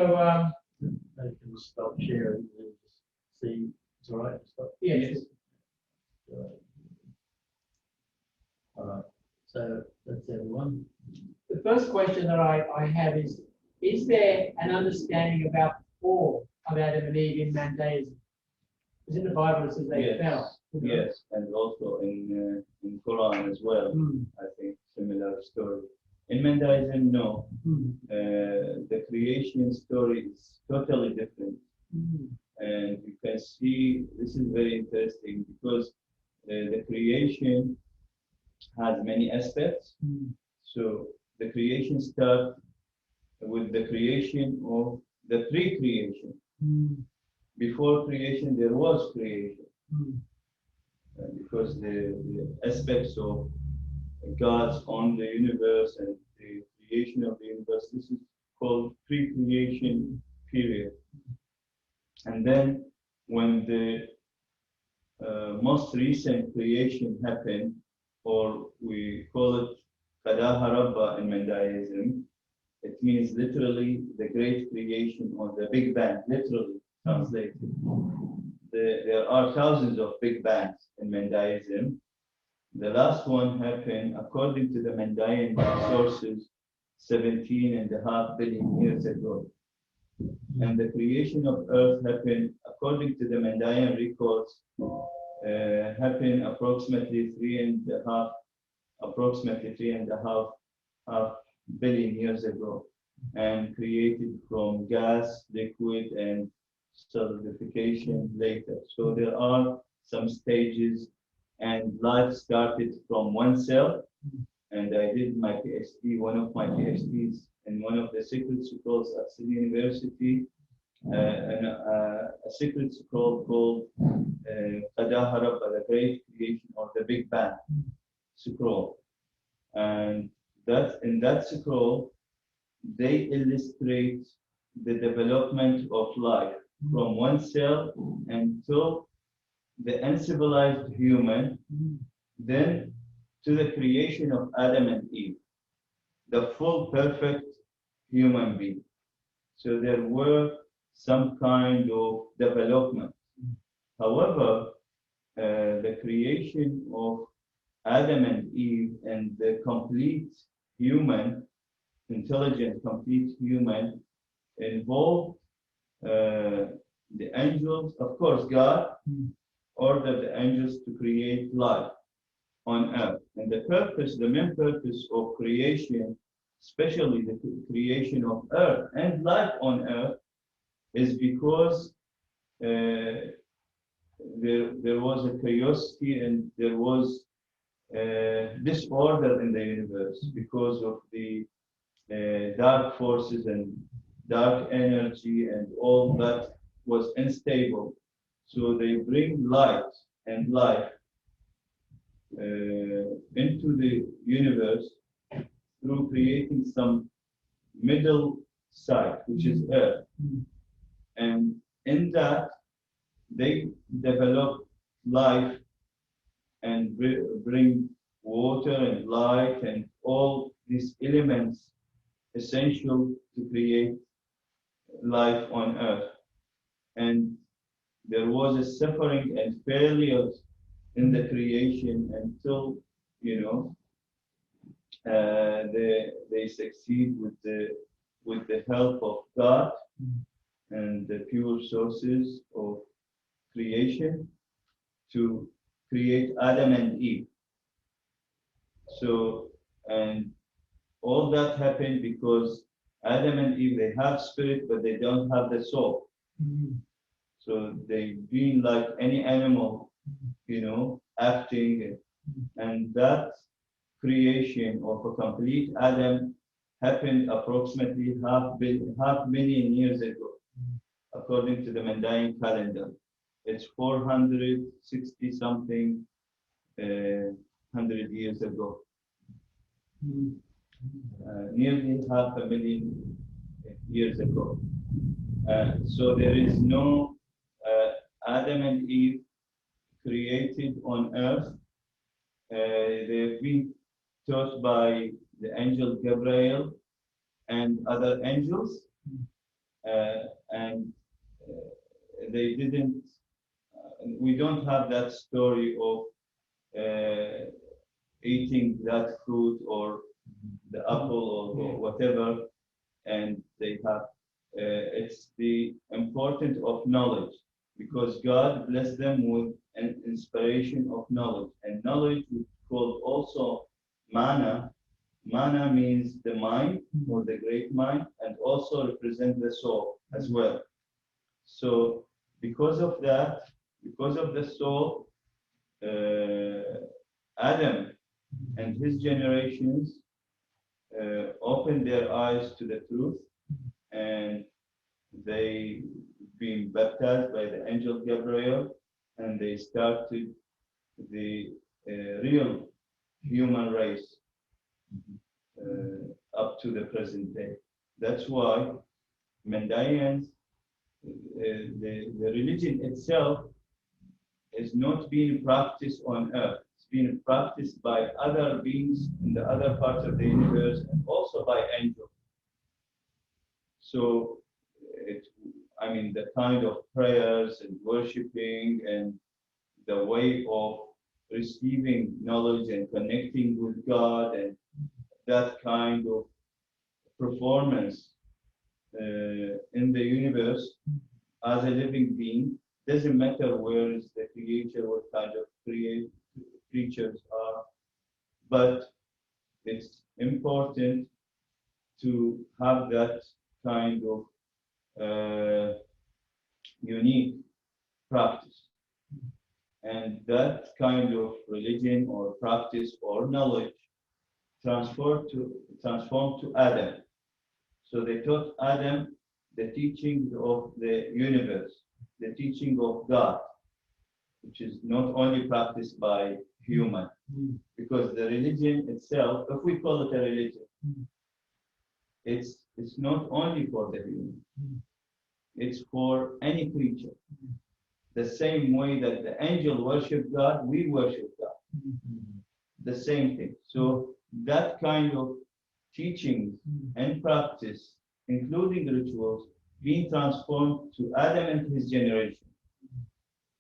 They can stop sharing and just see. It's all right. Stop. yes. All right. So that's everyone. The first question that I have is there an understanding about the fall of Adam and Eve in Mandaeism? Because in the Bible it says they fell. Yes, and also in Quran as well. Mm. I think similar story. In Mandaeism, no. Mm. The creation story is totally different. Mm. And you can see this is very interesting because the creation has many aspects. Mm. So the creation starts with the creation of the pre-creation. Mm. Before creation, there was creation. Mm. Because the aspects of God's on the universe and the creation of the universe, this is called pre-creation period. And then when the most recent creation happened, or we call it in Mandaeism, it means literally the great creation or the Big Bang, literally translated. There are thousands of Big Bangs in Mandaeism. The last one happened, according to the Mandaean sources, 17.5 billion years ago. And the creation of Earth happened, according to the Mandaean records, happened approximately 3.5 billion years ago, and created from gas, liquid, and solidification later. So there are some stages, and life started from one cell. And I did my PhD, one of my PhDs, in one of the secret scrolls at City University, a secret scroll called the Great Creation, or the Big Bang scroll. And in that scroll, they illustrate the development of life from one cell until the uncivilized human, then to the creation of Adam and Eve, the full perfect human being. So there were some kind of development. However, the creation of Adam and Eve and the complete human, intelligent, complete human, involved the angels. Of course, God ordered the angels to create life on earth. And the main purpose of creation especially the creation of Earth and life on Earth, is because there was a curiosity and there was disorder in the universe because of the dark forces and dark energy, and all that was unstable. So they bring light and life into the universe through creating some middle side, which is Earth. And in that, they develop life and bring water and light and all these elements essential to create life on Earth. And there was a suffering and failures in the creation until, you know, they succeed with the help of God and the pure sources of creation to create Adam and Eve. So, and all that happened because Adam and Eve, they have spirit, but they don't have the soul. So they've been like any animal, you know, acting, and that creation of a complete Adam happened approximately half million years ago, according to the Mandaean calendar. It's 460 something 100 years ago. Nearly 500,000 years ago. So there is no Adam and Eve created on earth. They've been taught by the angel Gabriel and other angels, and they didn't. We don't have that story of eating that fruit or the apple or whatever, and they have. It's the importance of knowledge, because God blessed them with an inspiration of knowledge, and knowledge is called also mana. Mana means the mind or the great mind, and also represent the soul as well. So because of that, because of the soul, Adam and his generations opened their eyes to the truth, and they been baptized by the angel Gabriel, and they started the real human race up to the present day. That's why Mandaeans, the religion itself is not being practiced on earth. It's being practiced by other beings in the other parts of the universe, and also by angels. So, I mean, the kind of prayers and worshiping and the way of receiving knowledge and connecting with God, and that kind of performance in the universe as a living being, doesn't matter where is the creature, what kind of creatures are, but it's important to have that kind of unique practice. And that kind of religion or practice or knowledge transformed to Adam. So they taught Adam the teaching of the universe, the teaching of God, which is not only practiced by human, because the religion itself, if we call it a religion, it's not only for the human, it's for any creature. The same way that the angel worship God, we worship God. The same thing. So that kind of teaching and practice, including rituals, being transformed to Adam and his generation.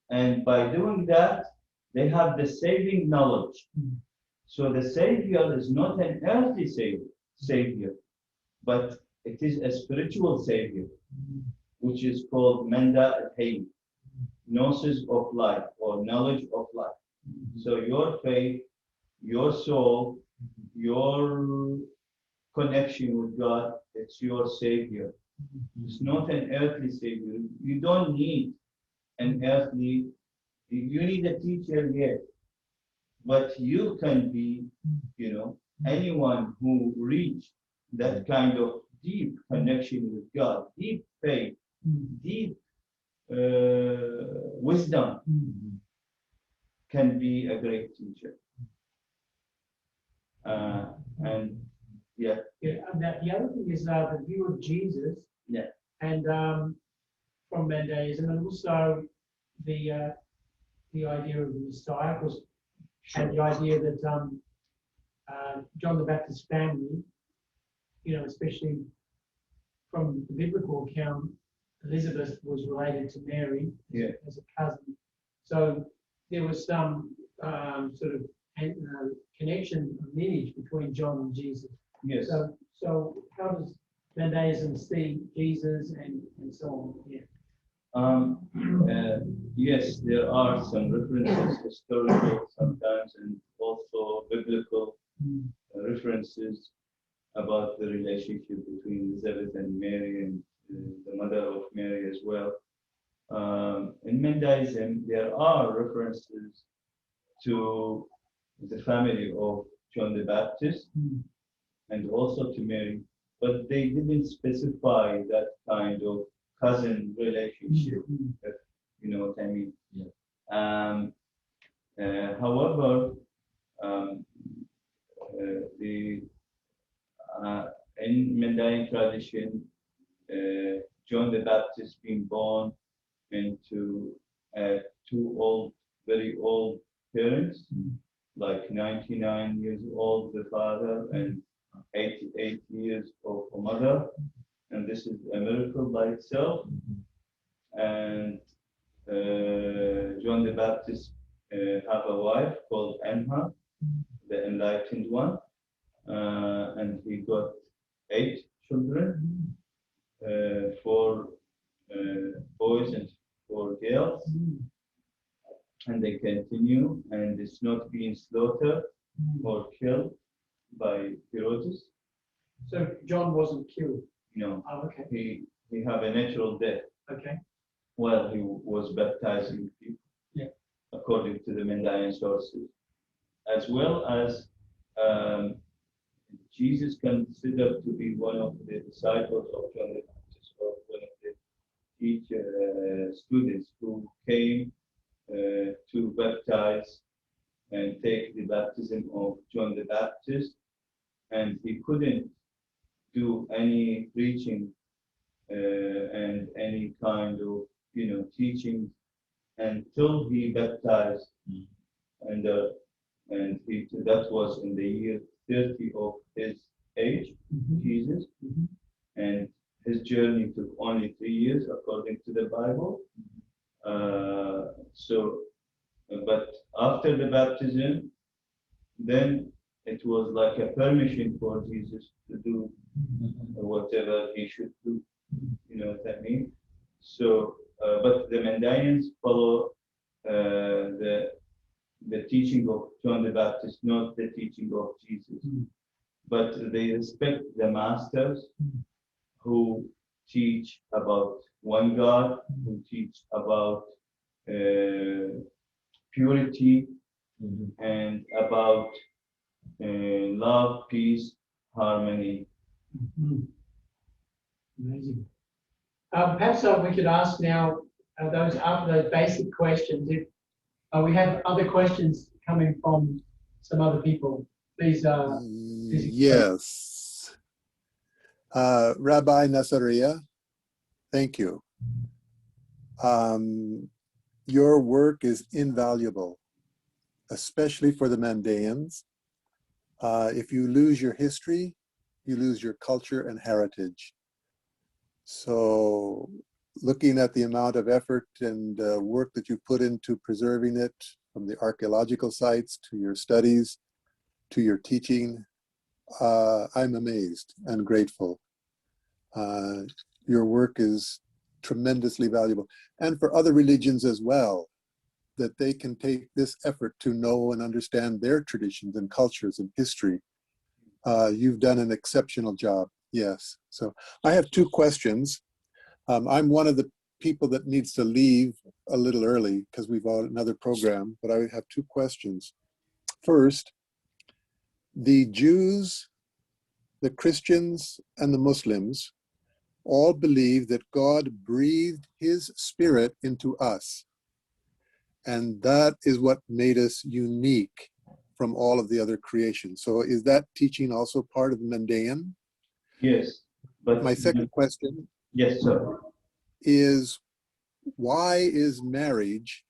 And by doing that, they have the saving knowledge. So the Savior is not an earthly Savior, but it is a spiritual Savior, which is called Manda al-Hayy, gnosis of life or knowledge of life. So your faith, your soul, your connection with God. It's your Savior. It's not an earthly Savior. You don't need an earthly, you need a teacher, yes. But you can be, anyone who reached that kind of deep connection with God, deep faith, deep wisdom, can be a great teacher. And yeah. And the other thing is the view of Jesus. Yeah. And from Mendaism, and also the idea of the Messiah, because and the idea that John the Baptist's family, especially from the biblical account, Elizabeth was related to Mary as a cousin. So there was some sort of connection of lineage between John and Jesus. Yes. So how does Mendaism see Jesus and so on? Yeah. Yes, there are some references, historical sometimes, and also biblical references about the relationship between Elizabeth and Mary and the mother of Mary as well. In Mendaism, there are references to the family of John the Baptist and also to Mary, but they didn't specify that kind of cousin relationship, if you know what I mean. Yeah. However, in Mendaean tradition, John the Baptist being born into two very old parents, like 99 years old the father and 88 years of a mother, and this is a miracle by itself. And John the Baptist have a wife called Anna, the enlightened one, and he got 8 children, 4 boys and 4 girls, and they continue, and it's not being slaughtered or killed by Herodes. So John wasn't killed? No. Oh, okay. He had a natural death. Okay. While he was baptizing people, according to the Mendaean sources, as well as Jesus considered to be one of the disciples of John the Baptist, or one of the students who came to baptize and take the baptism of John the Baptist, and he couldn't do any preaching and any kind of teaching until he baptized, and that was in the year 30 of his age, Jesus, and his journey took only 3 years according to the Bible. But after the baptism, then it was like a permission for Jesus to do whatever he should do. You know what I mean? So, but the Mendaeans follow the teaching of John the Baptist, not the teaching of Jesus. But they respect the masters who teach about one God, who teach about purity and about love, peace, harmony. Amazing. Perhaps we could ask now those basic questions. If we have other questions coming from some other people, please. Yes. RabbiNasoraia, thank you. Your work is invaluable, especially for the Mandaeans. If you lose your history, you lose your culture and heritage. So looking at the amount of effort and work that you put into preserving it, from the archaeological sites to your studies, to your teaching, I'm amazed and grateful. Your work is tremendously valuable. And for other religions as well, that they can take this effort to know and understand their traditions and cultures and history You've done an exceptional job. Yes. So I have two questions. I'm one of the people that needs to leave a little early because we've got another program, but I have two questions. First, the Jews, the Christians, and the Muslims all believe that God breathed his spirit into us. And that is what made us unique from all of the other creations. So is that teaching also part of Mandaean? Yes, but My second question yes, sir. is, why is marriage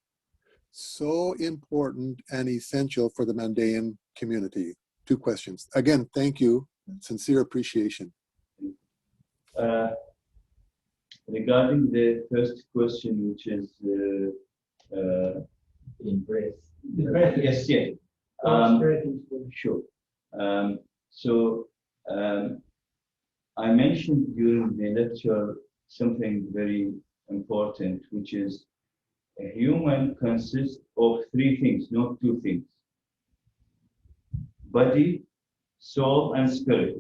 so important and essential for the Mandaean community? Two questions. Again, thank you. Sincere appreciation. Regarding the first question, which is In breath. yes, yes. Sure. So I mentioned during the lecture something very important, which is a human consists of three things, not two things: body, soul, and spirit.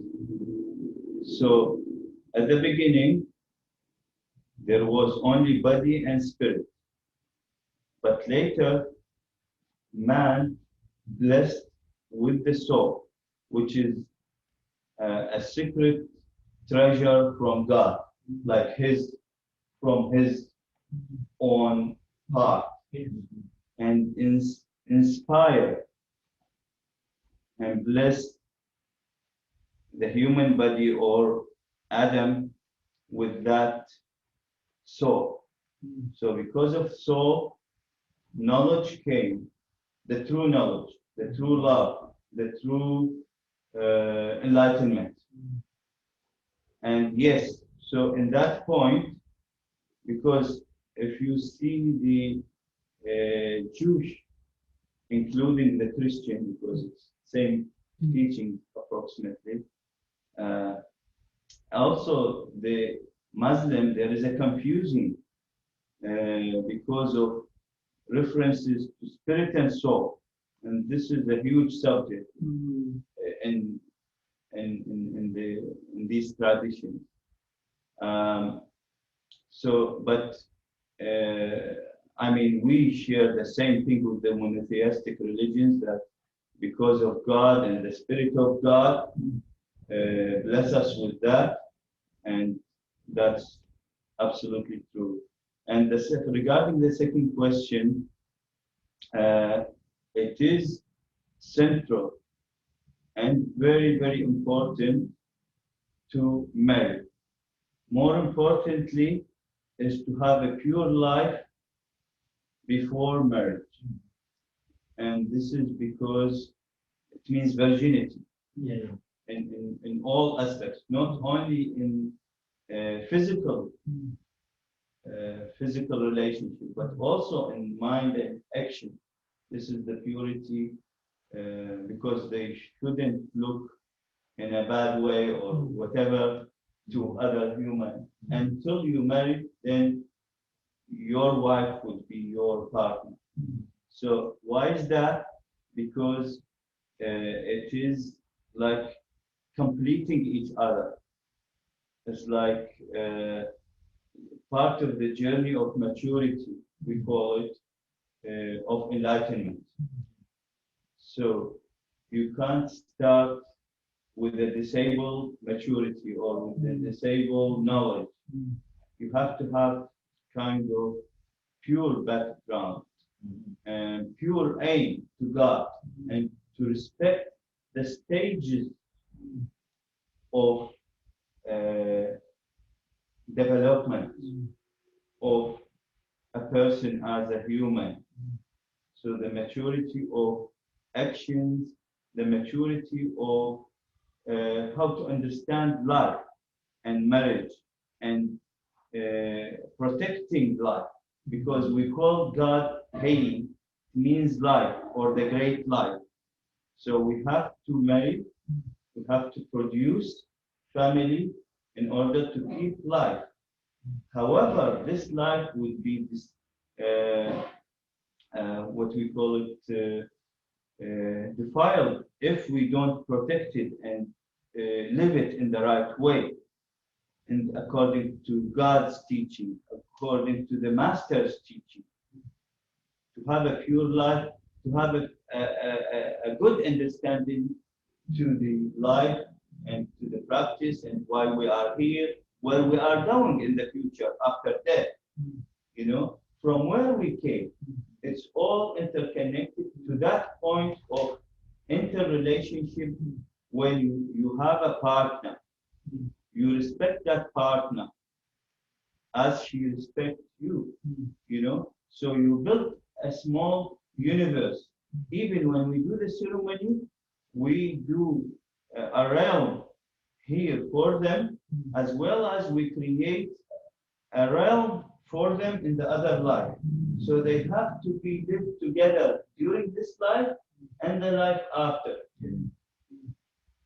So at the beginning, there was only body and spirit. But later, man blessed with the soul, which is a secret treasure from God, like from his own heart, and inspire and bless the human body or Adam with that soul. So because of soul, knowledge came, the true knowledge, the true love, the true enlightenment. And yes, so in that point, because if you see the Jewish, including the Christian, because it's same teaching approximately, also the Muslim, there is a confusion because of references to spirit and soul, and this is a huge subject in these traditions. But I mean, we share the same thing with the monotheistic religions, that because of God and the Spirit of God bless us with that, and that's absolutely true. And regarding the second question, it is central and very, very important to marry. More importantly, is to have a pure life before marriage. And this is because it means virginity in all aspects, not only in physical relationship, but also in mind and action. This is the purity, because they shouldn't look in a bad way or whatever to other human. Until you marry, then your wife would be your partner. So why is that? Because it is like completing each other. It's like part of the journey of maturity, we call it, of enlightenment. So you can't start with a disabled maturity or with a disabled knowledge. You have to have kind of pure background and pure aim to God, and to respect the stages of development of a person as a human. So the maturity of actions, the maturity of how to understand life and marriage and protecting life, because we call God Hayy, means life or the great life. So we have to marry, we have to produce family in order to keep life. However, this life would be this, what we call it, defiled if we don't protect it and live it in the right way, and according to God's teaching, according to the Master's teaching, to have a pure life, to have a good understanding to the life and to the practice and why we are here, where we are going in the future after death. You know, from where we came, it's all interconnected to that point of interrelationship. When you have a partner, you respect that partner as she respects you, you know. So you build a small universe. Even when we do the ceremony, we do a realm here for them, as well as we create a realm for them in the other life. So they have to be lived together during this life and the life after.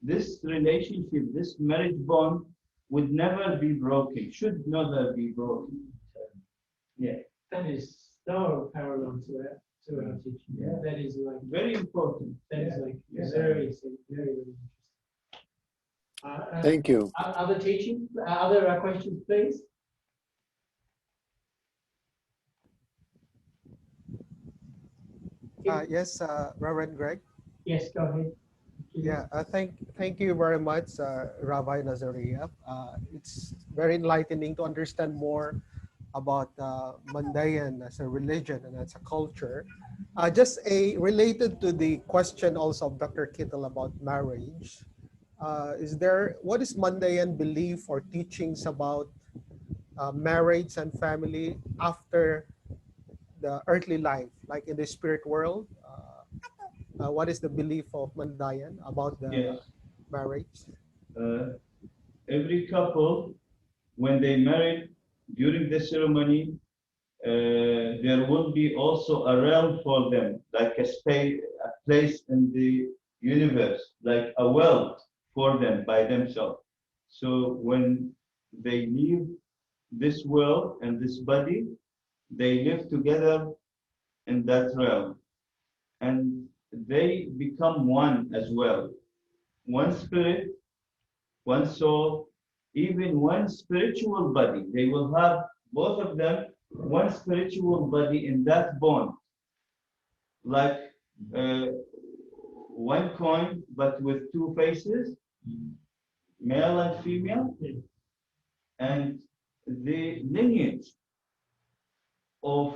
This relationship, this marriage bond would never be broken, should never be broken. Yeah. That is so parallel to our teaching. Yeah. That is like Very important. that is like Yeah. very interesting. Thank you. Other teaching, other questions, please. Yes, Reverend Greg. Yes, go ahead. Yeah, thank you very much, RabbiNasoraia. It's very enlightening to understand more about Mandayan as a religion and as a culture. Just related to the question also of Dr. Kittle about marriage. What is Mandayan belief or teachings about marriage and family after the earthly life, like in the spirit world? What is the belief of Mandayan about the Yes. marriage? Every couple, when they marry, during the ceremony, there will be also a realm for them, like a space, a place in the universe, like a world for them by themselves. So when they leave this world and this body, they live together in that realm, and they become one as well. One spirit, one soul, even one spiritual body. They will have, both of them, one spiritual body in that bond, like one coin, but with two faces, male and female, and the lineage of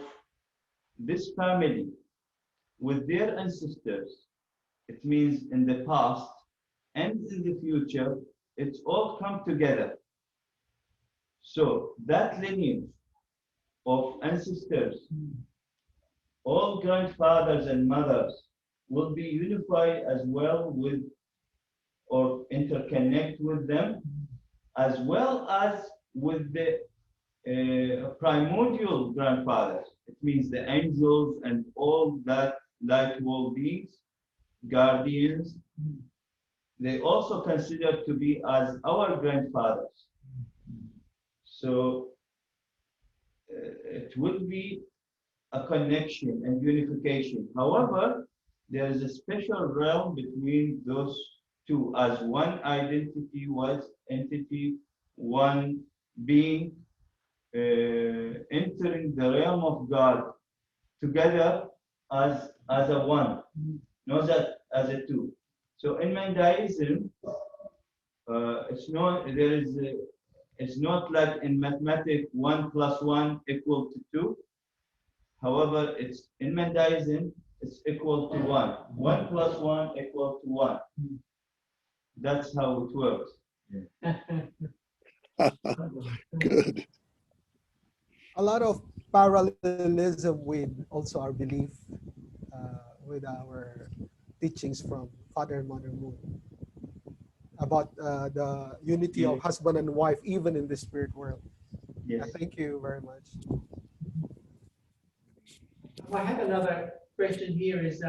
this family with their ancestors. It means in the past and in the future, it's all come together. So that lineage of ancestors, all grandfathers and mothers, will be unified as well with or interconnect with them, as well as with the primordial grandfathers. It means the angels and all that light world beings, guardians. They also considered to be as our grandfathers. So it will be a connection and unification. However, there is a special realm between those two, as one identity, one entity, one being, entering the realm of God together as a one, not as a two. So in Mandaism, it's not like in mathematics 1 + 1 = 2. However, it's in Mandaism, it's equal to 1. 1 + 1 = 1. That's how it works. Good. A lot of parallelism with also our belief with our teachings from Father and Mother Moon about the unity of husband and wife, even in the spirit world. Yes. Thank you very much. I have another question here is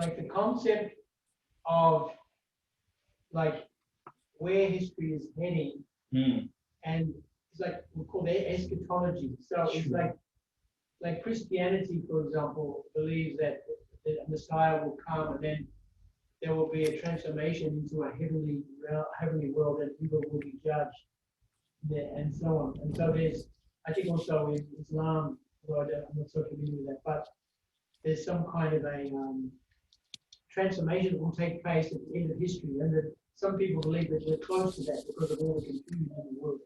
like the concept of like where history is heading, and it's like we call it eschatology. So it's like like Christianity, for example, believes that the Messiah will come and then there will be a transformation into a heavenly world and people will be judged there and so on. And so there's, I think also in Islam, well, I'm not so familiar with that, but there's some kind of a transformation that will take place at the end of history, and that some people believe that we're close to that because of all the confusion in the world.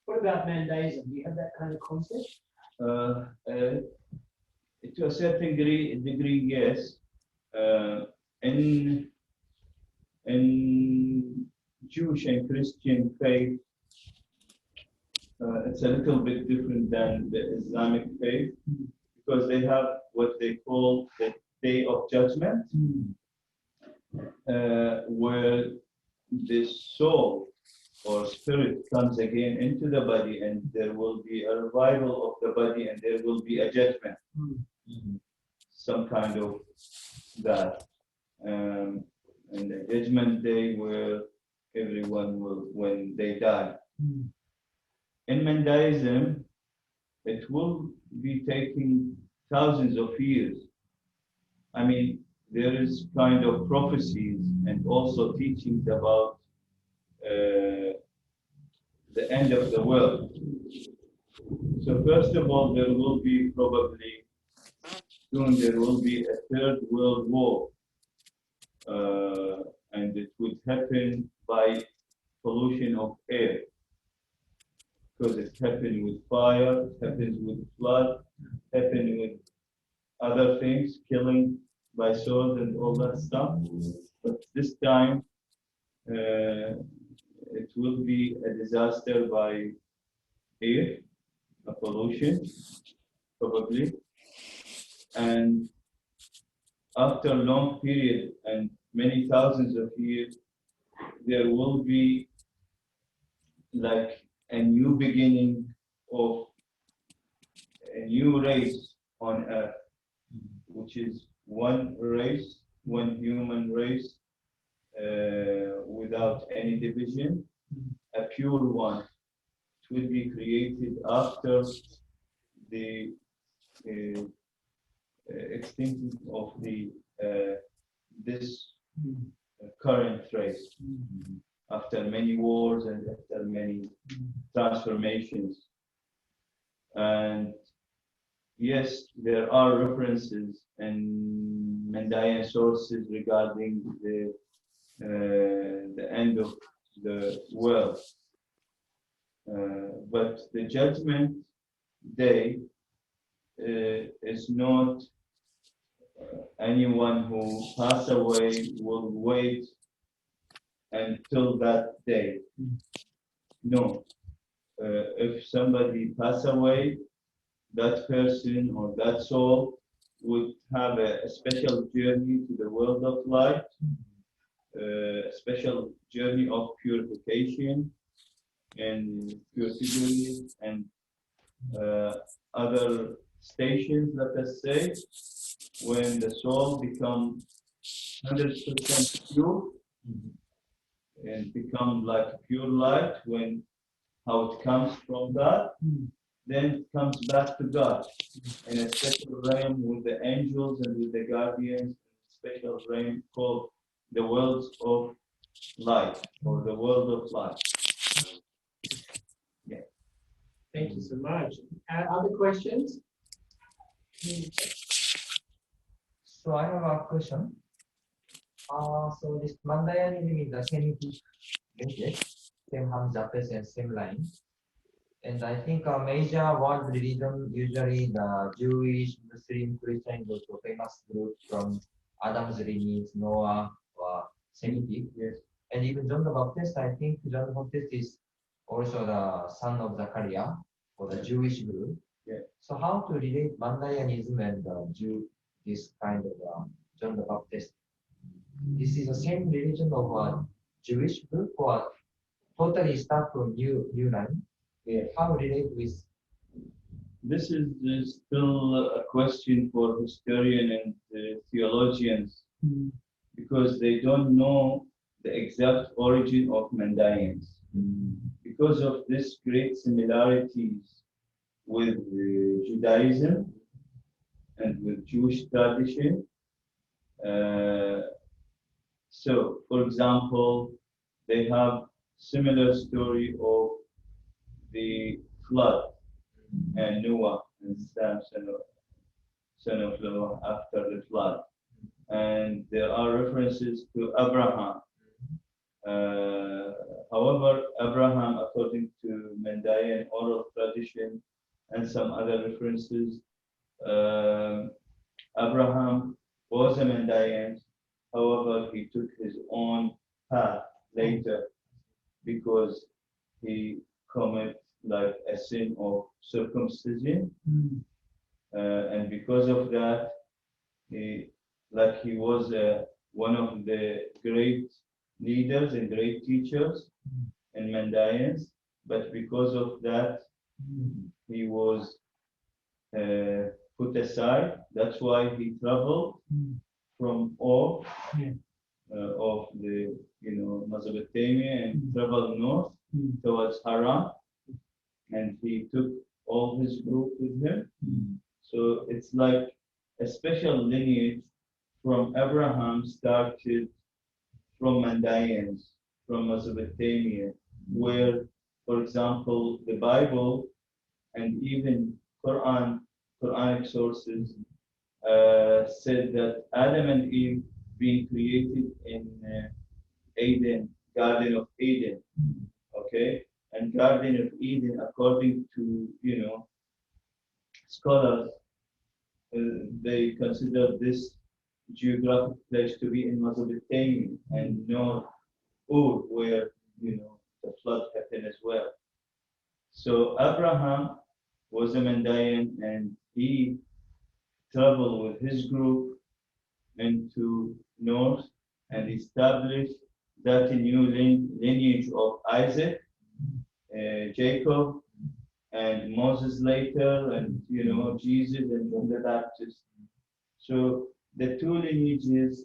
What about Mandaism? Do you have that kind of concept? To a certain degree, yes. In Jewish and Christian faith, it's a little bit different than the Islamic faith because they have what they call the Day of Judgment, where the soul or spirit comes again into the body, and there will be a revival of the body, and there will be a judgment, some kind of that. And the judgment day where everyone will, when they die. In Mandaism, it will be taking thousands of years. I mean, there is kind of prophecies and also teachings about the end of the world. So first of all, there will be probably soon there will be a third world war, and it would happen by pollution of air, because it happened with fire, it happens with flood, happened with other things, killing by sword and all that stuff. But this time, it will be a disaster by air, a pollution, probably. And after a long period and many thousands of years, there will be like a new beginning of a new race on Earth, which is one race, one human race, without any division, a pure one. It will be created after the extinction of the this current race, after many wars and after many transformations. And yes, there are references in Mandaean sources regarding the end of the world. But the judgment day is not anyone who passed away will wait until that day. No. If somebody passed away, that person or that soul would have a special journey to the world of light, a special journey of purification and purity and other stations, let us say, when the soul becomes 100% pure and become like pure light, when how it comes from God, then it comes back to God in a special realm with the angels and with the guardians, special realm called the worlds of light or the world of light. Yeah. Thank you so much. Other questions? So I have a question. So this Mandaeanism is the Semitic message, same ham Japanese and same line. And I think a major world religion, usually the Jewish, Muslim, Christian, those famous groups from Adam's lineage, Noah, or Semitic. Yes. And even John the Baptist, I think John the Baptist is also the son of Zachariah for the Jewish group. Yeah. So how to relate Mandaeanism and this kind of John the Baptist? This is the same religion of a Jewish group or totally start from new line? Yeah. How relate with? This is still a question for historians and theologians, because they don't know the exact origin of Mandaeans. Because of this great similarities with Judaism, and with Jewish tradition. So, for example, they have similar story of the flood and Noah and Sam, son of Noah, after the flood. And there are references to Abraham. However, Abraham, according to Mandaean oral tradition and some other references, Abraham was a Mandaean. However, he took his own path later because he committed like a sin of circumcision. And because of that, he was one of the great leaders and great teachers in Mandaeans, but because of that, he was put aside. That's why he traveled from all of the Mesopotamia and traveled north towards Haran, and he took all his group with him. So it's like a special lineage from Abraham started from Mandaeans, from Mesopotamia, where, for example, the Bible and even Quranic sources said that Adam and Eve being created in Eden, Garden of Eden, okay? And Garden of Eden, according to, scholars, they consider this geographic place to be in Mesopotamia and North Ur, where, the flood happened as well. So Abraham was a Mandaean, and he traveled with his group into north and established that new lineage of Isaac, Jacob, and Moses later, and Jesus and John the Baptist. So the two lineages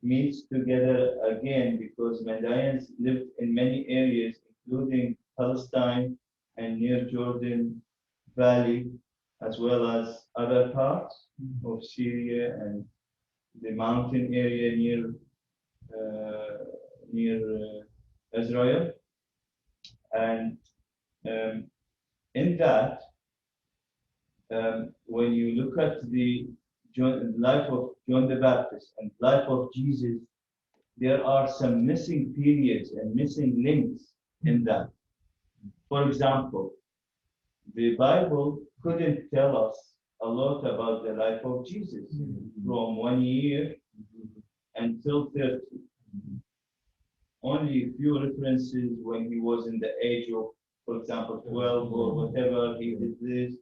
meet together again because Mandaeans lived in many areas, including Palestine and near Jordan Valley, as well as other parts of Syria and the mountain area near Israel. And in that, when you look at the life of John the Baptist and life of Jesus, there are some missing periods and missing links in that. For example, the Bible couldn't tell us a lot about the life of Jesus from 1 year until 30. Only a few references when he was in the age of, for example, 12 or whatever, he did this,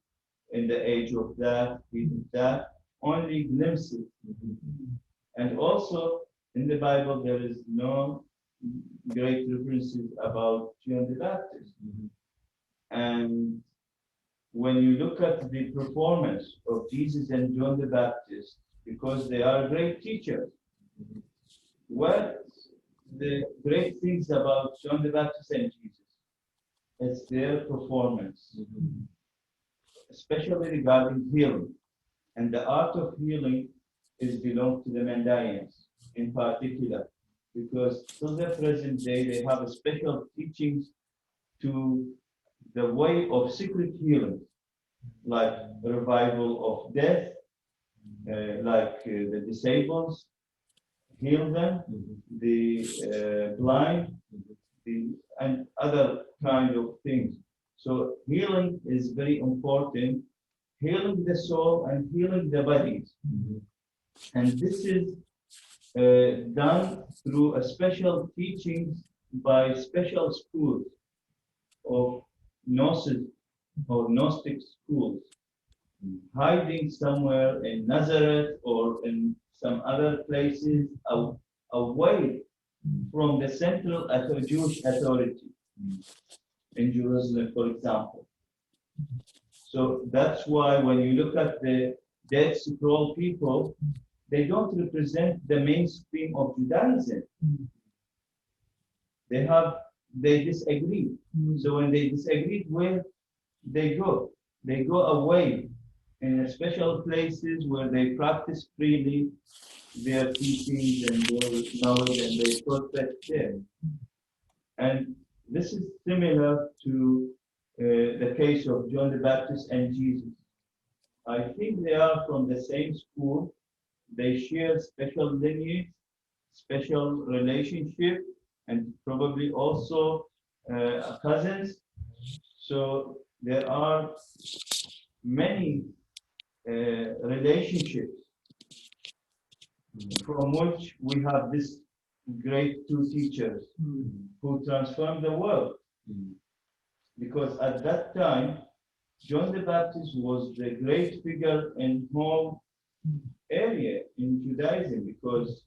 in the age of that, he did that, only glimpses. And also in the Bible, there is no great references about John the Baptist. And when you look at the performance of Jesus and John the Baptist, because they are great teachers, what the great things about John the Baptist and Jesus? It's their performance, especially regarding healing. And the art of healing is belongs to the Mandaeans in particular, because till the present day they have a special teachings to the way of secret healing, like revival of death, the disabled, heal them, the blind, and other kind of things. So healing is very important, healing the soul and healing the bodies. And this is done through a special teachings by special schools of Gnosis or Gnostic schools, hiding somewhere in Nazareth or in some other places away from the central Jewish authority in Jerusalem, for example. So that's why when you look at the Dead Scroll people, they don't represent the mainstream of Judaism. They disagree. So when they disagree, where they go? They go away in special places where they practice freely their teachings and their knowledge, and they taught that there. And this is similar to the case of John the Baptist and Jesus. I think they are from the same school. They share special lineage, special relationship, and probably also cousins. So there are many relationships from which we have this great two teachers who transformed the world. Because at that time, John the Baptist was the great figure in whole area in Judaism, because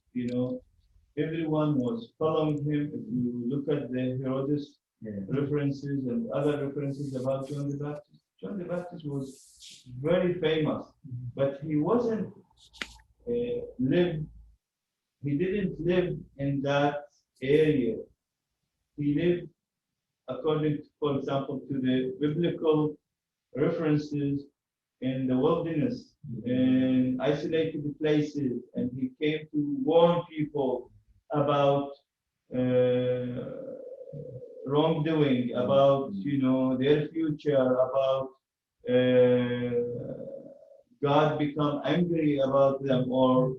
everyone was following him. If you look at the Herodes references and other references about John the Baptist was very famous, but he wasn't he didn't live in that area. He lived according, for example, to the biblical references in the wilderness, in isolated places, and he came to warn people about wrongdoing, about their future, about God become angry about them, or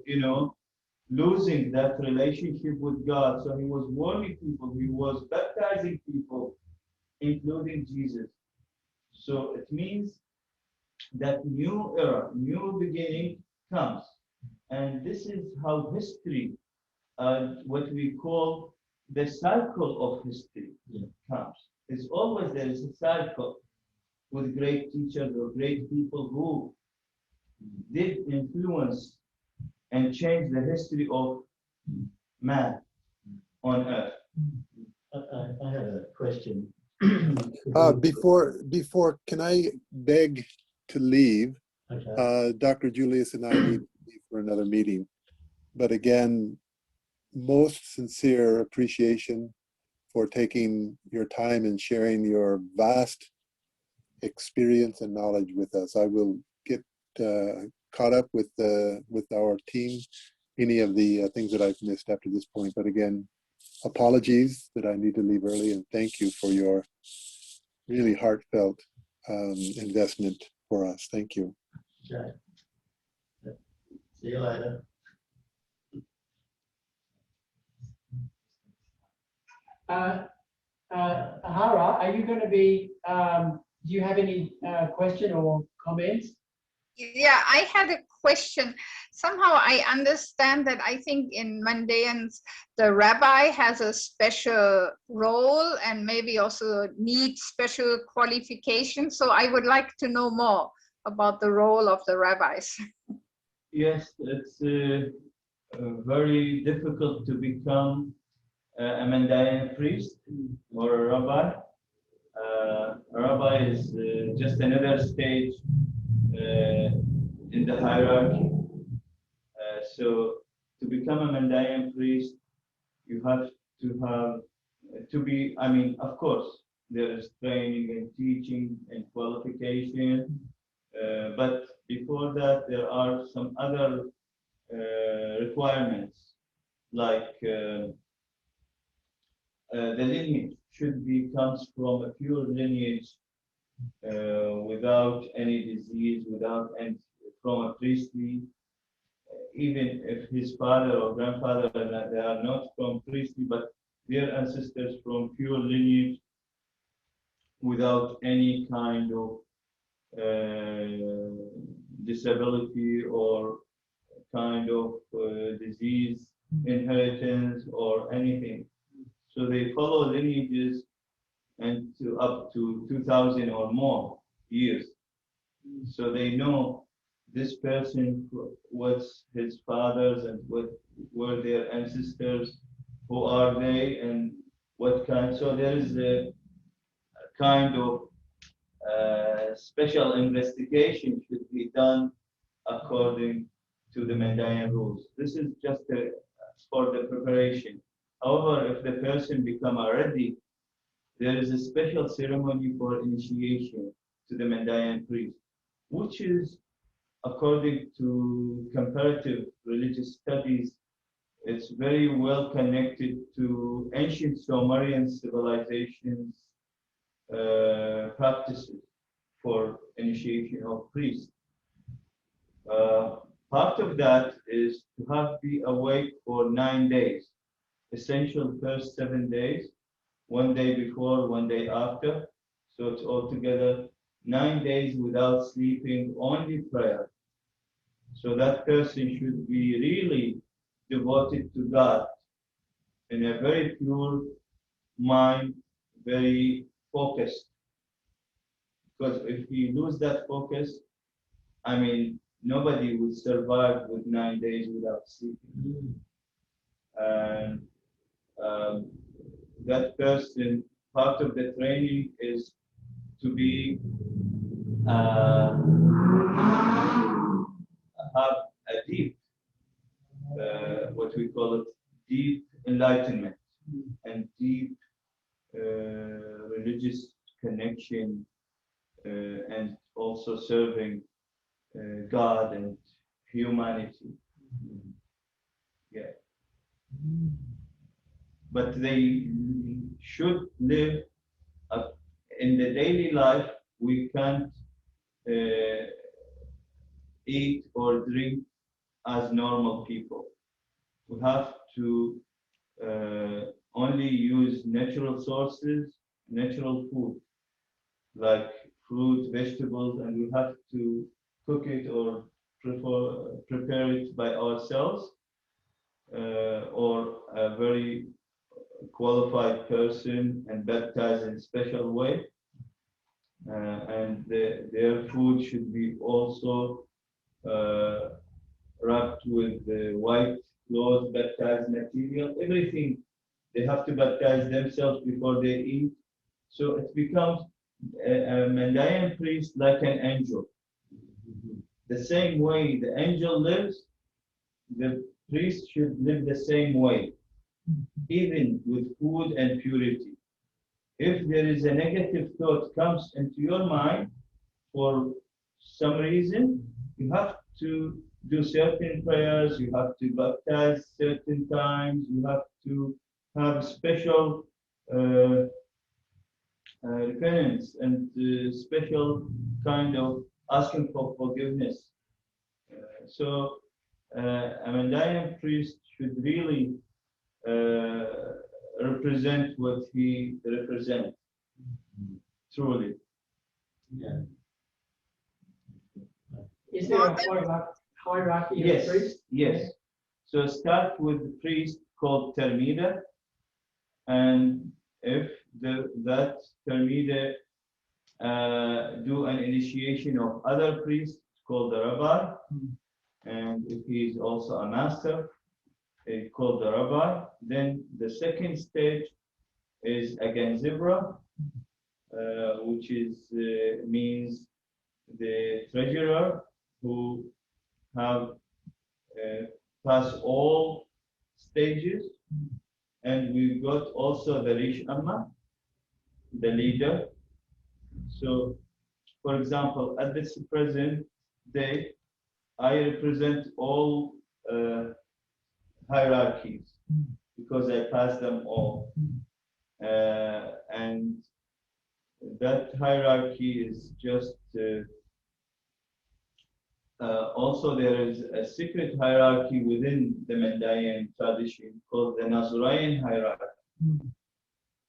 losing that relationship with God. So he was warning people, he was baptizing people, including Jesus. So it means that new era, new beginning comes. And this is how history, what we call the cycle of history, comes. It's always there is a cycle with great teachers or great people who did influence and change the history of man on earth. I have a question. Before, can I beg to leave? Okay. Dr. Julius and I need to leave for another meeting. But again, most sincere appreciation for taking your time and sharing your vast experience and knowledge with us. I will get caught up with our team, any of the things that I've missed after this point. But again, apologies that I need to leave early, and thank you for your really heartfelt investment for us. Thank you. Okay. See you later. Hara, are you going to be, do you have any question or comments? Yeah, I had a question. Somehow I understand that I think in Mandaeans, the rabbi has a special role and maybe also needs special qualifications. So I would like to know more about the role of the rabbis. Yes, it's very difficult to become a Mandaean priest or a rabbi. A rabbi is just another stage in the hierarchy. So to become a Mandaean priest, you have to be, I mean, of course, there is training and teaching and qualification. But before that, there are some other requirements, like the lineage should be comes from a pure lineage, without any disease, without any, from a priestly, even if his father or grandfather, they are not from priestly, but their ancestors from pure lineage, without any kind of disability or kind of disease, inheritance, or anything. So they follow lineages and to up to 2000 or more years. So they know this person, what's his fathers and what were their ancestors, who are they and what kind. So there is a kind of special investigation should be done according to the Mandaean rules. This is just for the preparation. However, if the person become already, there is a special ceremony for initiation to the Mandaean priest, which is according to comparative religious studies, it's very well connected to ancient Sumerian civilizations practices for initiation of priests. Part of that is to have be awake for 9 days, essential first 7 days, 1 day before, 1 day after. So it's altogether 9 days without sleeping, only prayer. So that person should be really devoted to God in a very pure mind, very focused. Because if we lose that focus, I mean, nobody would survive with 9 days without sleeping. And that person, part of the training is to be have a deep, what we call it, deep enlightenment and deep religious connection, and also serving God and humanity. Yeah. But they should live in the daily life. We can't eat or drink as normal people. We have to only use natural sources, natural food, like fruit, vegetables, and we have to cook it or prepare it by ourselves, or a very qualified person and baptized in a special way. And their food should be also wrapped with the white cloth, baptized material, everything. They have to baptize themselves before they eat. So it becomes a Mandaean priest like an angel. The same way the angel lives, the priest should live the same way, even with food and purity. If there is a negative thought comes into your mind for some reason, you have to do certain prayers, you have to baptize certain times, you have to have special repentance and special kind of asking for forgiveness. So a Mandaean priest should really represent what he represents, truly. Yeah. Is there a hierarchy of Yes, priests? yes. So start with the priest called Termida, and if that Termida do an initiation of other priests called the rabbi, and if he is also a master, called the rabbi, then the second stage is again zebra, which is means the treasurer who have passed all stages, and we've got also the Rish Amma, the leader. So, for example, at this present day, I represent all hierarchies because I passed them all, and that hierarchy is just also there is a secret hierarchy within the Mandaean tradition called the Nasoraia hierarchy.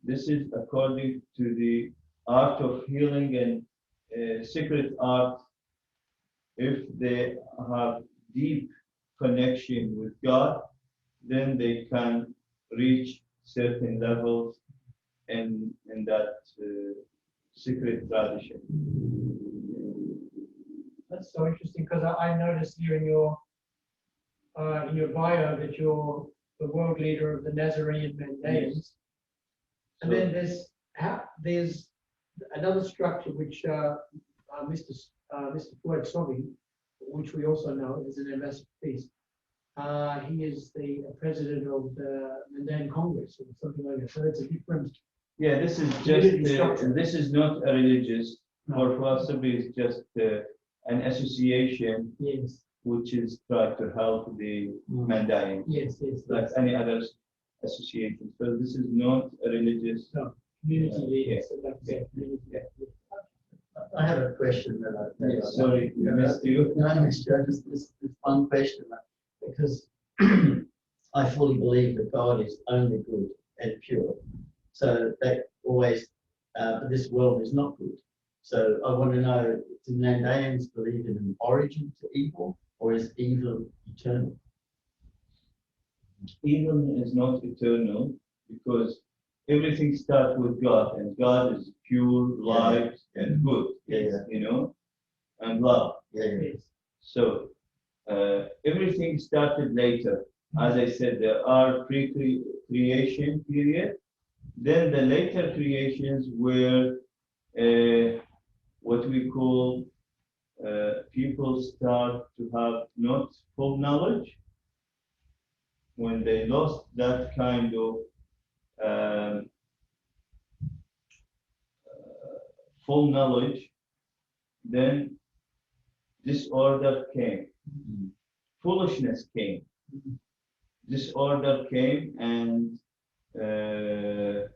This is according to the art of healing and secret art. If they have deep connection with God, then they can reach certain levels in that secret tradition. That's so interesting, because I noticed here in your bio that you're the world leader of the Nazarene Mandaeans. And then there's another structure which Mr. Fuad Sobi, which we also know is an ambassador priest. He is the president of the Mandaean Congress or something like that. So it's a different. Yeah, this is community just structure. this is not a religious. No. For philosophy, is just an association Yes, which is try to help the Mandaean, yes, yes. like any other association. So this is not a religious. So, community Yeah, leaders, like I said, community yeah. leaders. I have a question that Yes, sorry, we missed you. No, I missed you. Just this one question, because I fully believe that God is only good and pure. So that always, but this world is not good. So I want to know, do Mandaeans believe in an origin to evil, or is evil eternal? Evil is not eternal because everything starts with God, and God is pure, light, and good. Yeah. You know, and love. Yeah. So everything started later. As I said, there are pre-creation period. Then the later creations were what we call people start to have not full knowledge. When they lost that kind of full knowledge, then disorder came, foolishness came, disorder came, and the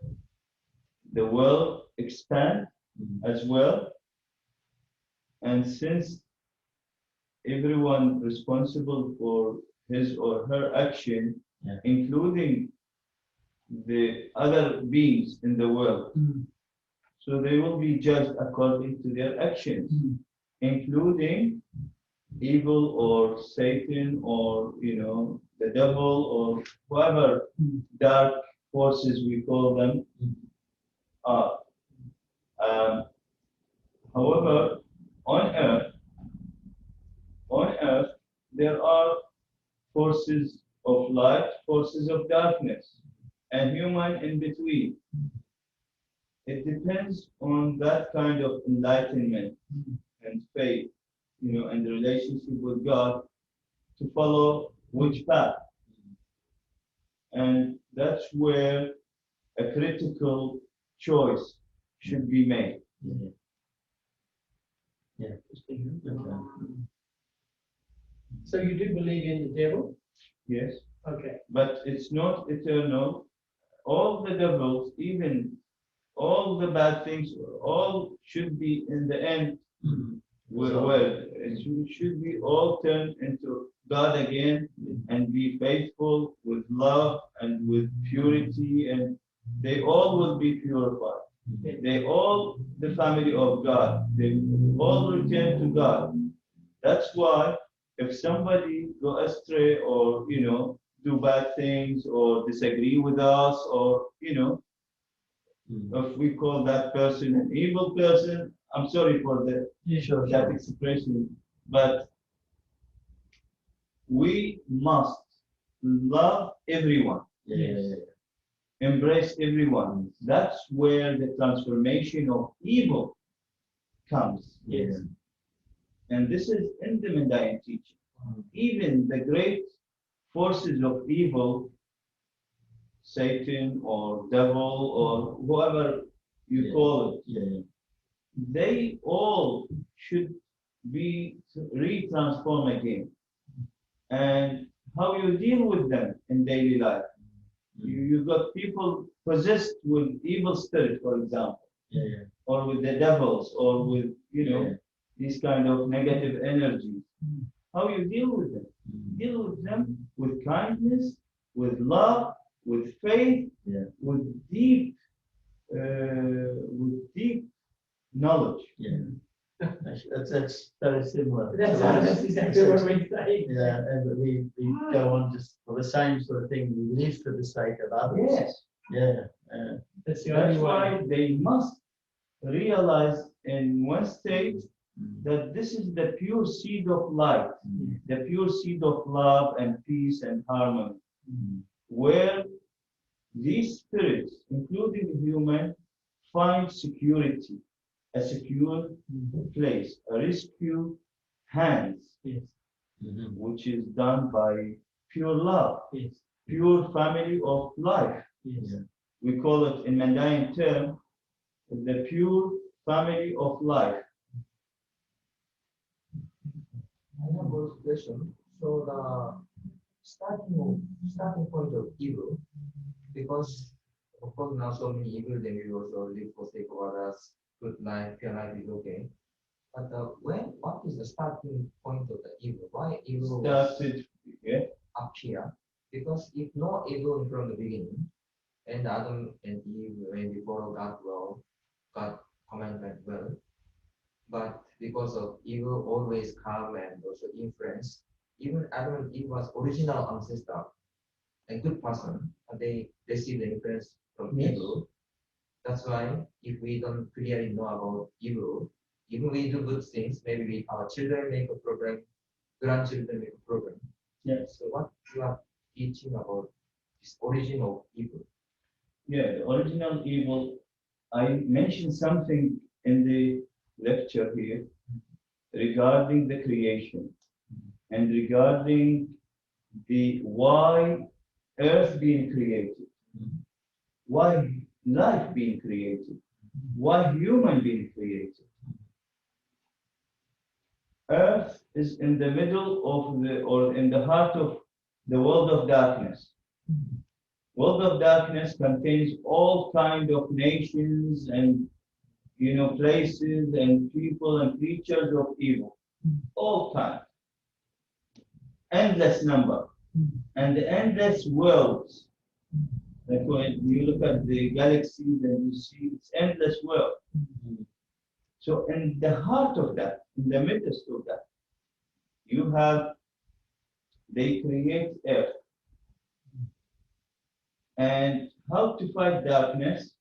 world expand as well. And since everyone responsible for his or her action, including the other beings in the world, so they will be judged according to their actions, including evil or Satan or the devil or whoever dark forces we call them are. However, on earth there are forces of light, forces of darkness, and human in between. It depends on that kind of enlightenment and faith, and the relationship with God to follow which path. And that's where a critical choice should be made. So you do believe in the devil? Yes, Okay. but it's not eternal. All the devils, even all the bad things, all should be in the end. Well, it should be all turned into God again and be faithful with love and with purity, and they all will be purified. They all the family of God. They all return to God. That's why if somebody go astray or do bad things or disagree with us, or if we call that person an evil person, I'm sorry for that expression, but we must love everyone. Embrace everyone. That's where the transformation of evil comes. And this is in the Mandaean teaching. Even the great forces of evil, Satan or devil or whoever you call it, they all should be retransformed again. And how you deal with them in daily life. You got people possessed with evil spirit, for example, or with the devils, or with these kind of negative energies. How you deal with them? Deal with them with kindness, with love, with faith, with deep knowledge. That's very similar. That's exactly what we say. And we go on just for the same sort of thing. We live for the sake of others. That's the That's only why way. they must realize in one state that this is the pure seed of light, the pure seed of love and peace and harmony, where these spirits, including human, find security, a secure place, a rescue hands, which is done by pure love, pure family of life. We call it in Mandaean term the pure family of life. first question. So the starting point of evil, because of course now so many evil, then we also live for sake of others, good life, pure life is okay. But what is the starting point of the evil? Why evil Started, yeah. appear? Because if no evil from the beginning, and Adam and Eve when they follow God commandment well, but because of evil always come and also influence, even Adam and Eve was original ancestor, a good person, and they receive the influence from evil. That's why if we don't clearly know about evil, even we do good things, maybe our children make a problem, grandchildren make a problem. So what you are teaching about this origin of evil? Yeah, the original evil. I mentioned something in the lecture here regarding the creation and regarding the why earth being created, why life being created, why human being created. Earth is in the middle of the, or in the heart of the world of darkness. World of darkness contains all kind of nations and places and people and creatures of evil, all kind, endless number, and the endless worlds. Like when you look at the galaxies and you see it's endless world. So in the heart of that, in the midst of that, you have, they create earth. And how to fight darkness?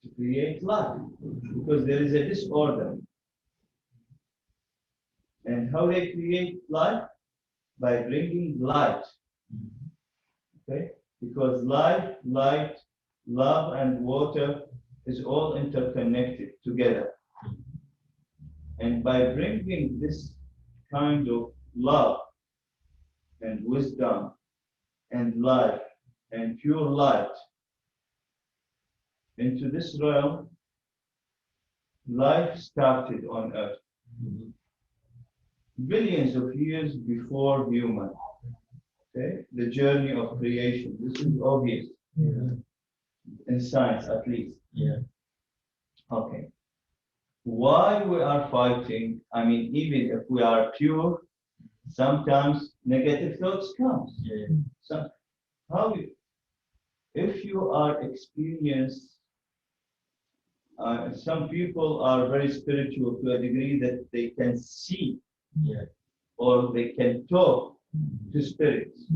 To create light, because there is a disorder. And how they create light? By bringing light. Okay? Because life, light, love, and water is all interconnected together. And by bringing this kind of love and wisdom and life and pure light into this realm, life started on earth. Billions of years before human. Okay? The journey of creation. This is obvious. In science, at least. Okay. Why we are fighting? I mean, even if we are pure, sometimes negative thoughts come. So if you are experienced, some people are very spiritual to a degree that they can see, or they can talk to spirits.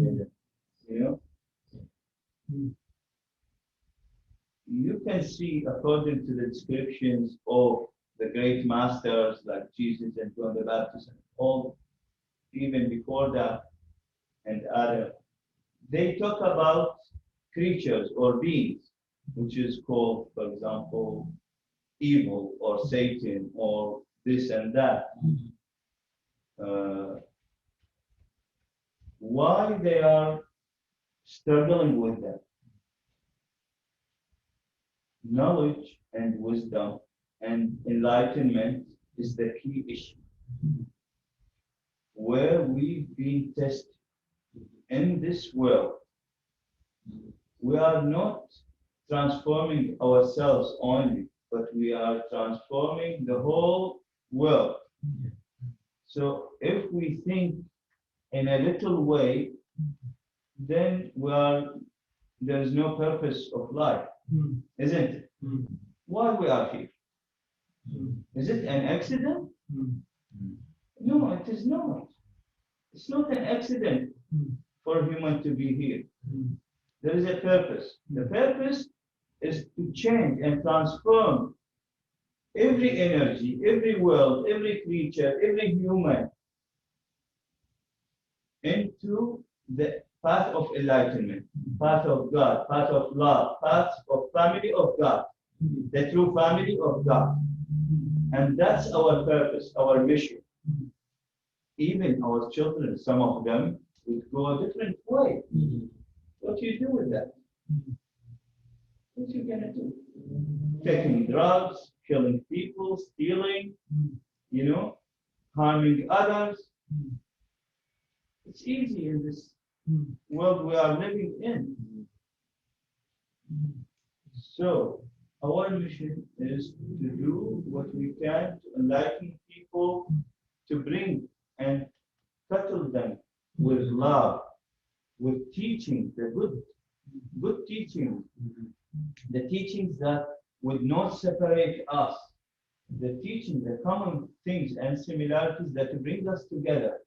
You can see, according to the descriptions of the great masters like Jesus and John the Baptist, and all, even before that, and Adam, they talk about creatures or beings, which is called, for example, evil or Satan or this and that. Why they are struggling with that? Knowledge and wisdom and enlightenment is the key issue. Where we've been tested in this world, we are not transforming ourselves only, but we are transforming the whole world. So if we think in a little way, then there is no purpose of life, isn't it? Why we are here? Is it an accident? No, it is not. It's not an accident for human to be here. There is a purpose. The purpose is to change and transform every energy, every world, every creature, every human into the path of enlightenment, path of God, path of love, path of family of God, the true family of God. And that's our purpose, our mission. Even our children, some of them, would go a different way. What do you do with that? What are you going to do? Taking drugs, killing people, stealing, harming others. It's easy in this world we are living in. So our mission is to do what we can to enlighten people, to bring and settle them with love, with teaching, the good teaching, the teachings that would not separate us, the teaching, the common things and similarities that bring us together.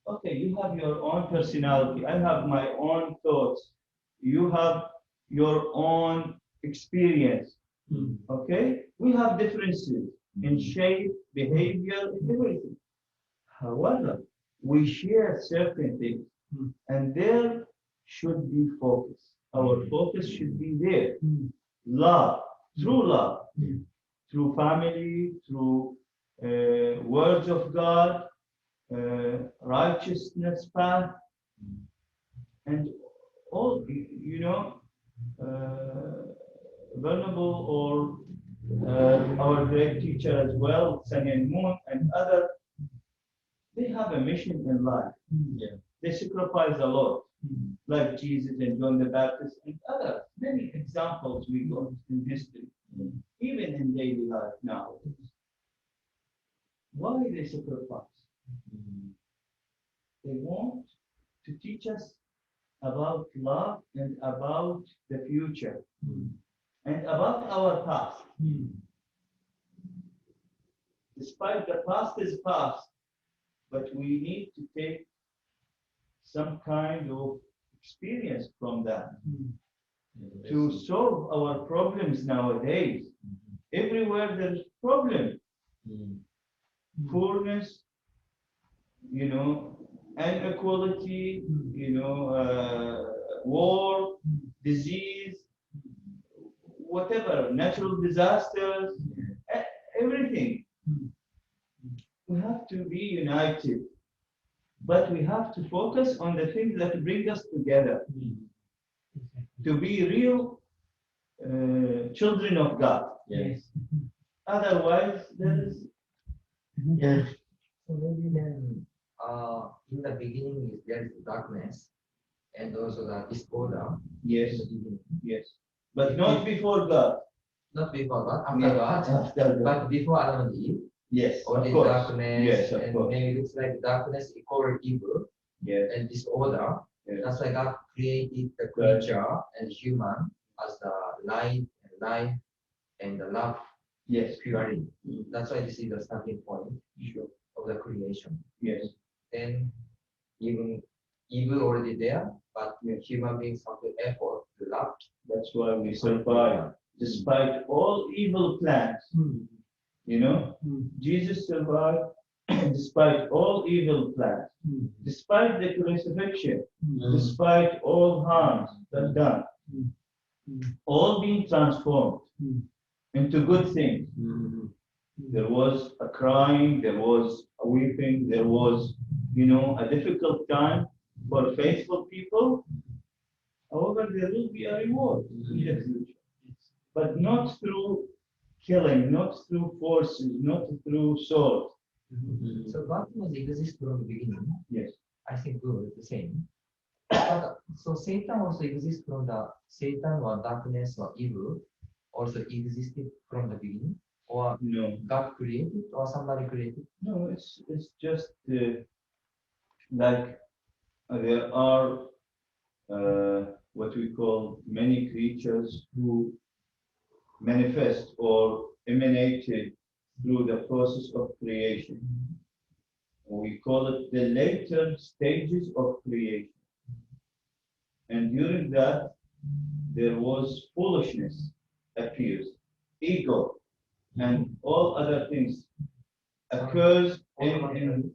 Okay, you have your own personality, I have my own thoughts, you have your own experience. Okay, we have differences in shape, behavior, in everything. However, we share certain things, and there should be focus. Our focus should be there. Love, through family, through words of God, righteousness path, and all, vulnerable or our great teacher as well, Sun and Moon and other, they have a mission in life. They sacrifice a lot, like Jesus and John the Baptist and other many examples we got in history, even in daily life now. Why they sacrifice? They want to teach us about love and about the future and about our past. Despite the past is past, but we need to take some kind of experience from that to solve our problems nowadays. Everywhere there's problem, poorness, inequality, war, disease, whatever, natural disasters, everything. We have to be united, but we have to focus on the things that bring us together, to be real children of God. Yes. Otherwise, there is. Yeah. So maybe then, in the beginning there is darkness and also the disorder. Yes, In the beginning. yes, but not before God. Not before God, after Yeah, God, after God. but before Adam and Eve. Yes, Only of course. darkness, Yes, of and course. maybe it looks like darkness equal evil Yes, and disorder. yes. That's why God created the creature and human as the light and life and the love, Yes, purity. That's why this is the starting point sure. of the creation. Yes, Then even evil already there, but Yes. human beings have the effort to love. that's why we survive despite all evil plans. Jesus survived despite all evil plans, despite the crucifixion, despite all harms that done, all being transformed into good things. There was a crying, there was a weeping, there was, a difficult time for faithful people. However, there will be a reward in the future, but not through killing, not through forces, not through sword. So darkness exists from the beginning. Yes. I think good, the same. But so Satan also exists from the Satan or darkness or evil also existed from the beginning, or No, God created or somebody created. no, it's just like there are what we call many creatures who manifest or emanated through the process of creation. We call it the later stages of creation. And during that, there was foolishness appears, ego, and all other things occurs in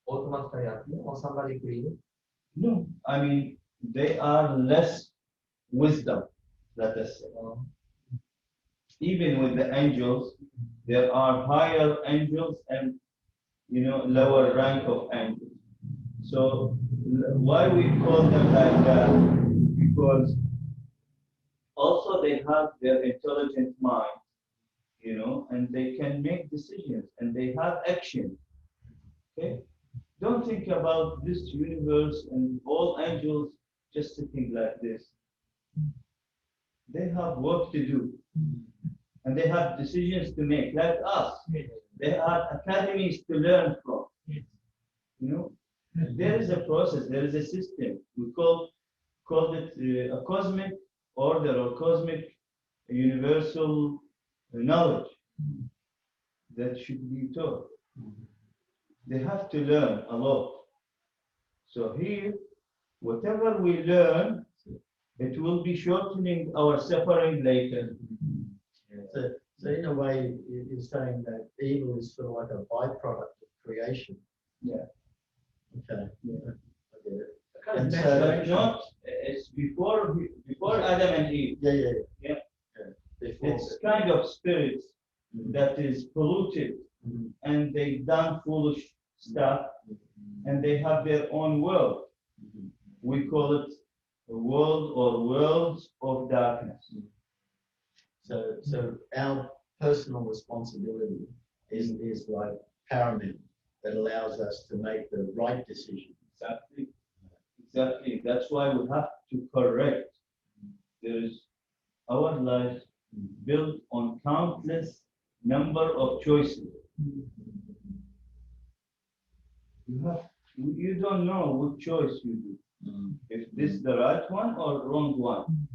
Automatically appear or somebody created. no, I mean, they are less wisdom, let us say. Even with the angels, there are higher angels and lower rank of angels. So why we call them like that? Because also they have their intelligent mind, and they can make decisions and they have action. Okay, don't think about this universe and all angels just sitting like this. They have work to do. And they have decisions to make, like us. They are academies to learn from. You know, there is a process, there is a system. We call it a cosmic order or cosmic universal knowledge that should be taught. They have to learn a lot. So here, whatever we learn, it will be shortening our suffering later. So in a way, you're saying that evil is sort of like a byproduct of creation. Yeah. Okay. Yeah. I get it. Kind of And so- maturation. Not, it's before Adam and Eve. Yeah. Before. It's kind of spirit that is polluted Mhm. and they done foolish stuff and they have their own world. We call it a world or worlds of darkness. So our personal responsibility is like paramount that allows us to make the right decision. Exactly. Exactly. That's why we have to correct. There is our life built on countless number of choices. You don't know which choice you do. If this is the right one or wrong one.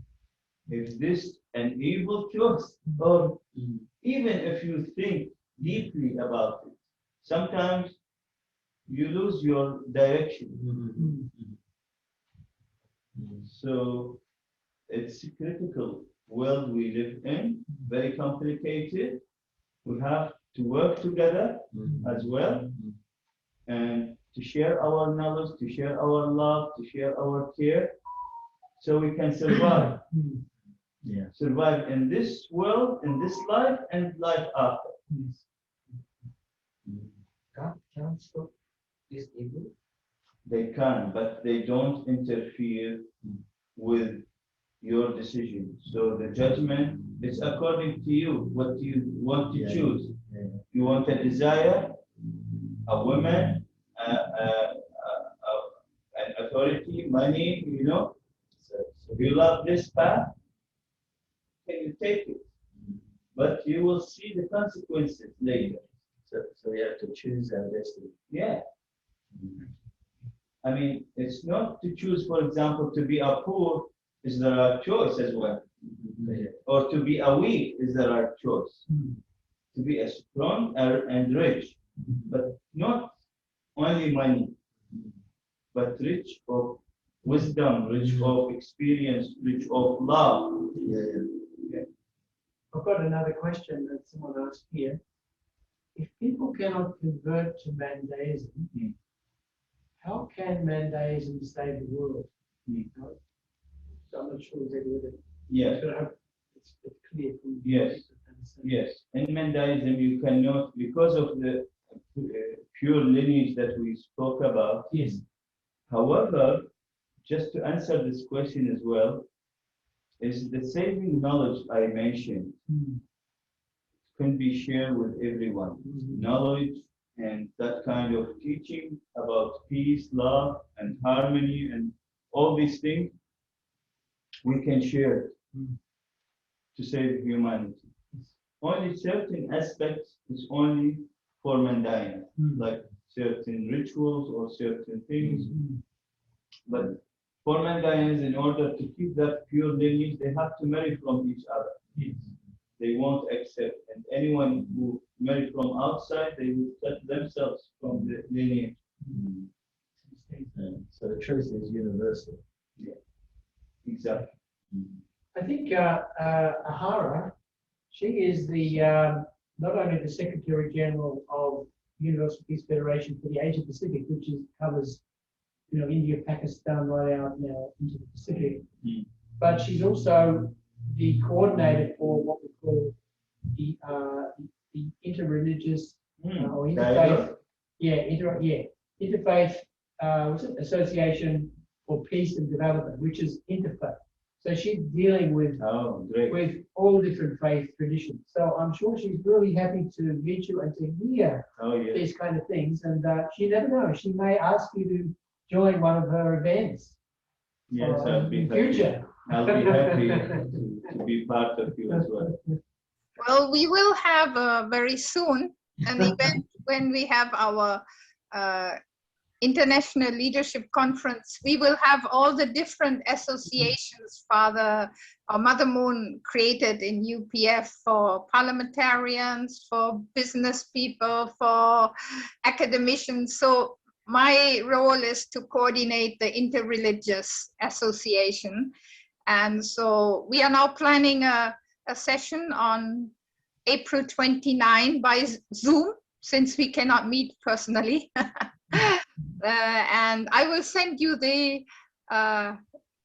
If this an evil choice or even if you think deeply about it, sometimes you lose your direction. So it's a critical world we live in, very complicated. We have to work together as well and to share our knowledge, to share our love, to share our care, so we can survive. Yeah. Survive in this world, in this life, and life after. God can stop this evil. They can, but they don't interfere with your decision. So the judgment is according to you. What do you want to choose? You want a desire, a woman, an authority, money, you know? So if you love this path, can you take it? But you will see the consequences later. So we have to choose our destiny. Yeah. I mean, it's not to choose, for example, to be a poor is the right choice as well. Or to be a weak is the right choice. To be a strong and rich, but not only money, but rich of wisdom, rich of experience, rich of love. I've got another question that someone asked here. If people cannot convert to Mandaism, how can Mandaism save the world? So I'm not sure exactly what it Yes. but I hope it's clear from Yes. Yes. In Mandaism, you cannot, because of the pure lineage that we spoke about. Yes. However, just to answer this question as well, is the saving knowledge I mentioned can be shared with everyone. Knowledge and that kind of teaching about peace, love, and harmony, and all these things, we can share it to save humanity. Only certain aspects is only for mundane, like certain rituals or certain things. But for mandaeans, in order to keep that pure lineage, they have to marry from each other. They won't accept, and anyone who marry from outside, they will cut themselves from the lineage. So the truth is universal. Yeah, exactly. I think Ahara, she is the not only the Secretary General of Universal Peace Federation for the Asia Pacific, which covers India, Pakistan, right out now into the Pacific, but she's also the coordinator for what we call the interreligious or interfaith, interfaith association for peace and development, which is interfaith. So she's dealing with Oh, great. all different faith traditions. So I'm sure she's really happy to meet you and to hear Oh, yes. these kind of things. And she never knows, she may ask you to join one of her events. Yes, I'll be in happy. future. I'll be happy to be part of you as well. Well, we will have very soon an event when we have our International Leadership Conference. We will have all the different associations Father or Mother Moon created in UPF for parliamentarians, for business people, for academicians. So my role is to coordinate the interreligious association. And so we are now planning a session on April 29 by Zoom, since we cannot meet personally. And I will send you the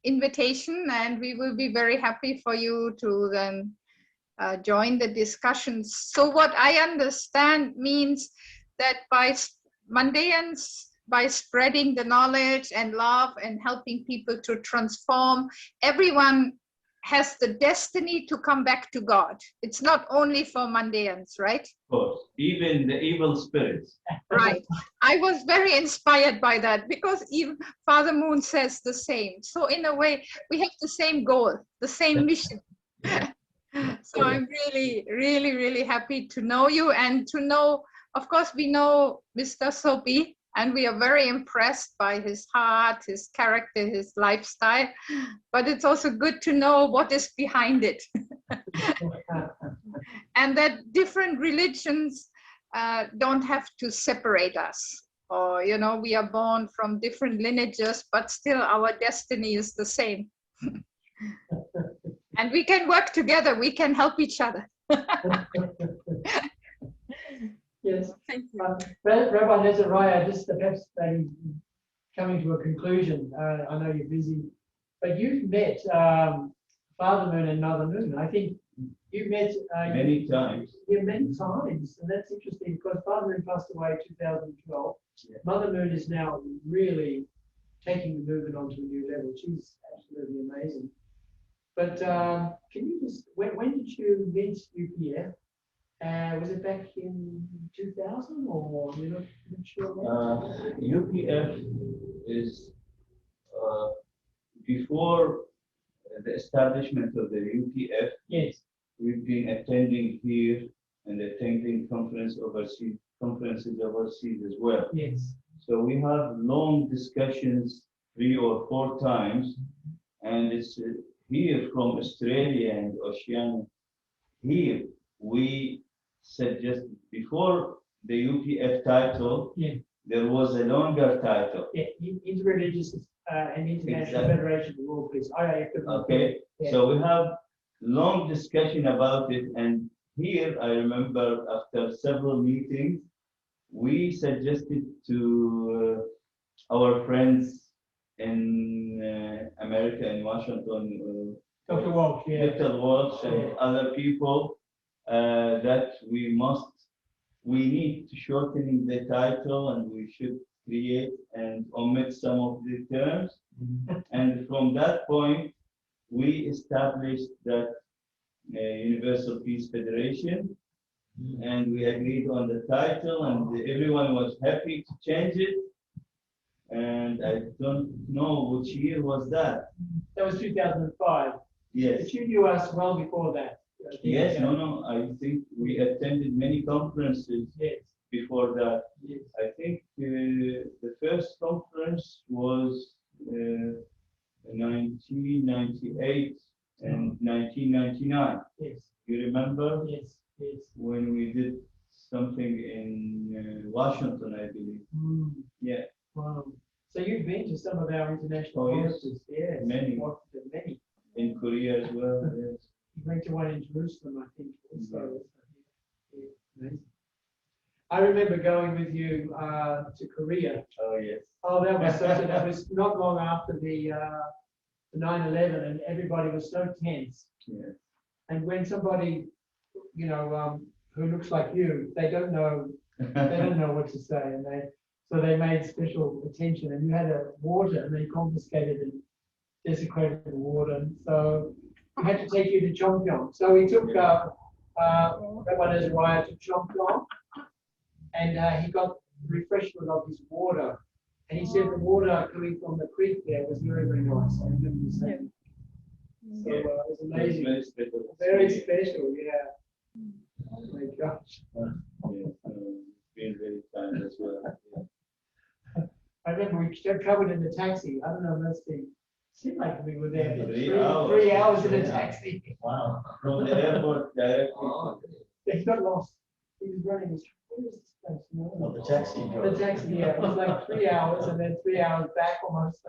invitation, and we will be very happy for you to then join the discussions. So what I understand means that by Mondays, by spreading the knowledge and love and helping people to transform, everyone has the destiny to come back to God. It's not only for Mondays, right? Of course, even the evil spirits. Right. I was very inspired by that, because even Father Moon says the same. So in a way, we have the same goal, the same mission. So I'm really, really, really happy to know you and to know, of course, we know Mr. Sopi, and we are very impressed by his heart, his character, his lifestyle. But it's also good to know what is behind it. And that different religions don't have to separate us. Or, you know, we are born from different lineages, but still our destiny is the same. And we can work together, we can help each other. Yes. Thank you. Rabbi Nasoraia, just perhaps coming to a conclusion, I know you're busy, but you've met Father Moon and Mother Moon. I think you met Many times. Yeah, many times, and that's interesting because Father Moon passed away in 2012. Yeah. Mother Moon is now really taking the movement onto a new level. She's absolutely amazing. But can you just, when did you meet UPF? Was it back in 2000 or you're not sure? UPF is before the establishment of the UPF. Yes. We've been attending here and attending conferences overseas as well. Yes. So we have long discussions 3 or 4 times, and it's here from Australia and Oceania. Here we suggest before the UPF title, Yeah. there was a longer title. Yeah. Interreligious and International Exactly. Federation of World Peace. Okay, Yeah. so we have long discussion about it, and here I remember after several meetings, we suggested to our friends in America, in Washington, Dr. Walsh, yeah. Dr. Walsh and Yeah. other people, that we need to shorten the title, and we should create and omit some of the terms. And from that point, we established that Universal Peace Federation, and we agreed on the title, and everyone was happy to change it. And I don't know which year was that. That was 2005. Yes. But you knew us well before that. Yes, no, I think we attended many conferences Yes. before that. Yes. I think the first conference was 1998 and 1999. Yes. You remember? Yes. Yes. When we did something in Washington, I believe. Mm. Yeah. Wow. So you've been to some of our international Oh, yes. conferences. Yes. Many. Many. In Korea as well. Yes. You went to one in Jerusalem, I think, also. Yeah. Amazing. I remember going with you to Korea. Oh, yes. Oh, that was not long after the 9/11, and everybody was so tense. Yes. And when somebody, you know, who looks like you, they don't know what to say, and so they made special attention. And you had a water, and they confiscated desecrated the water. So we had to take you to Chomkyong. So we took RabbiNasoraia to Chomkyong, and he got refreshment of his water. And he said the water coming from the creek there was very, very nice. I remember you saying. So it was amazing. Very special. Very special, yeah. Oh my gosh. It's been very fun as well. Yeah. I remember we got covered in the taxi. I don't know, must be, seemed like we were there for 3 3 hours. hours in a taxi. Wow. From the airport directly. He got lost. He was running his, where is this place? Well, No. the taxi The driver. taxi, yeah, it was like 3 hours and then 3 hours back almost.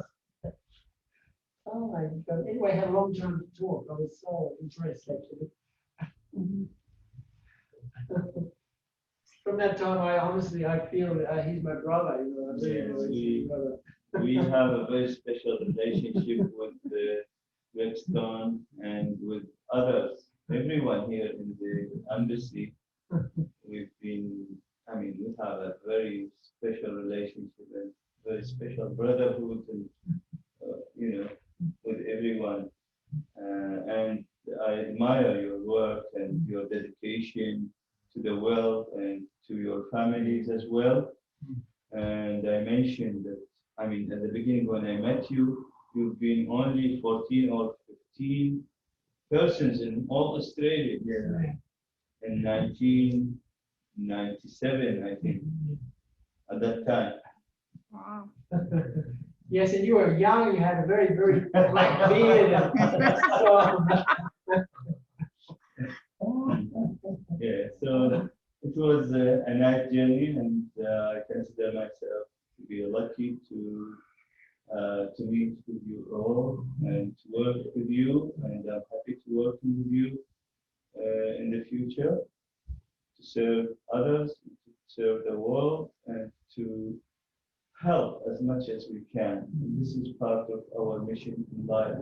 Oh my God. Anyway, I had a long time to talk. I was so impressed actually. From that time, I feel he's my brother. You know, I really Yes, know he's my brother. We have a very special relationship with Webstone and with others. Everyone here in the embassy, we have a very special relationship and very special brotherhood, and with everyone. And I admire your work and your dedication to the world and to your families as well. And I mentioned that, at the beginning when I met you, you've been only 14 or 15 persons in all Australia. Yeah. In 1997, I think, at that time. Wow. Yes, and you were young. You had a very, very black beard. And so, Yeah, so it was a nice journey, and I consider myself to be lucky to meet with you all and to work with you, and I'm happy to work with you in the future to serve others, to serve the world, and to help as much as we can. And this is part of our mission in life,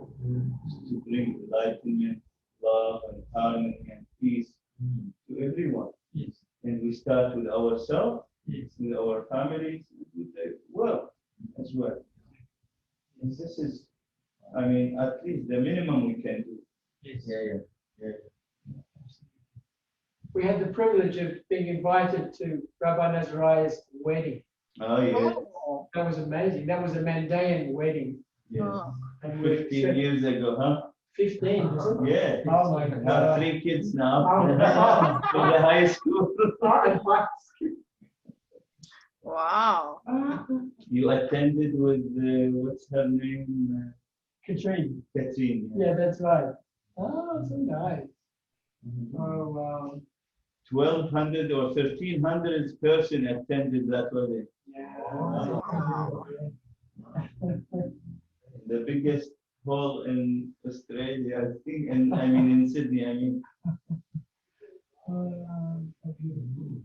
is to bring enlightenment, love, and harmony and peace to everyone. Yes. And we start with ourselves, Yes. with our families, with the world as well. And this is, at least the minimum we can do. Yes. Yeah. we had the privilege of being invited to RabbiNasoraia's wedding. Oh, yes. Oh, That was amazing. That was a Mandaean wedding. Yes. oh. And we 15 years ago, huh? 15, was it? Yeah. Oh my I have God. 3 kids now Oh, in wow. the high school. Wow. You attended with, what's her name? Katrine. Catherine. Yeah, that's right. Oh, so nice. Oh, wow. 1,200 or 1,300 person attended that wedding. Yeah. The biggest hall in Australia, I think, and in Sydney, So beautiful.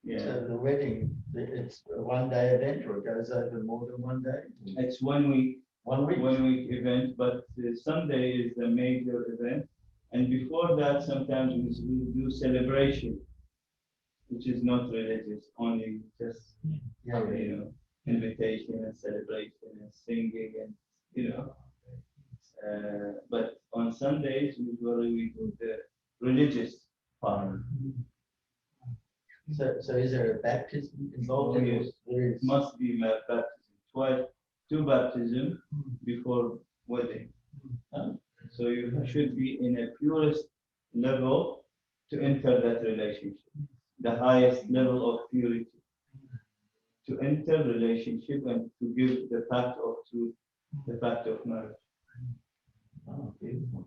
yeah. So the wedding, it's a one-day event, or it goes over more than one day? It's 1 week, 1 week? 1 week event, but Sunday is the major event. And before that, sometimes we do celebration, which is not religious, only just, Yeah. invitation and celebration and singing and, but on Sundays, usually we do the religious part. So is there a baptism involved? Oh, in yes. it? There It is. must be baptism, 2 baptisms before wedding. So you should be in a purest level to enter that relationship, the highest level of purity, to enter relationship and to give the pact of truth, the pact of marriage. Oh, beautiful.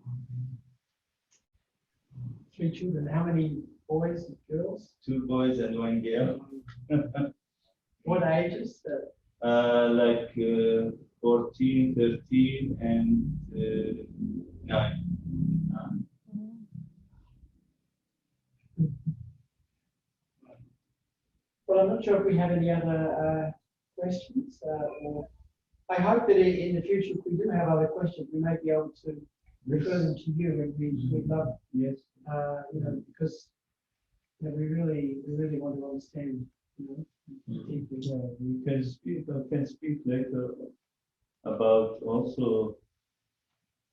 3 children. How many boys and girls? 2 boys and 1 girl, What ages? like 14, 13, and 9. Well, I'm not sure if we have any other questions. Or I hope that in the future, if we do have other questions, we may be able to refer them to you, and we'd love, Yes. because we really want to understand, deeply Yeah, we can speak. I can speak later about also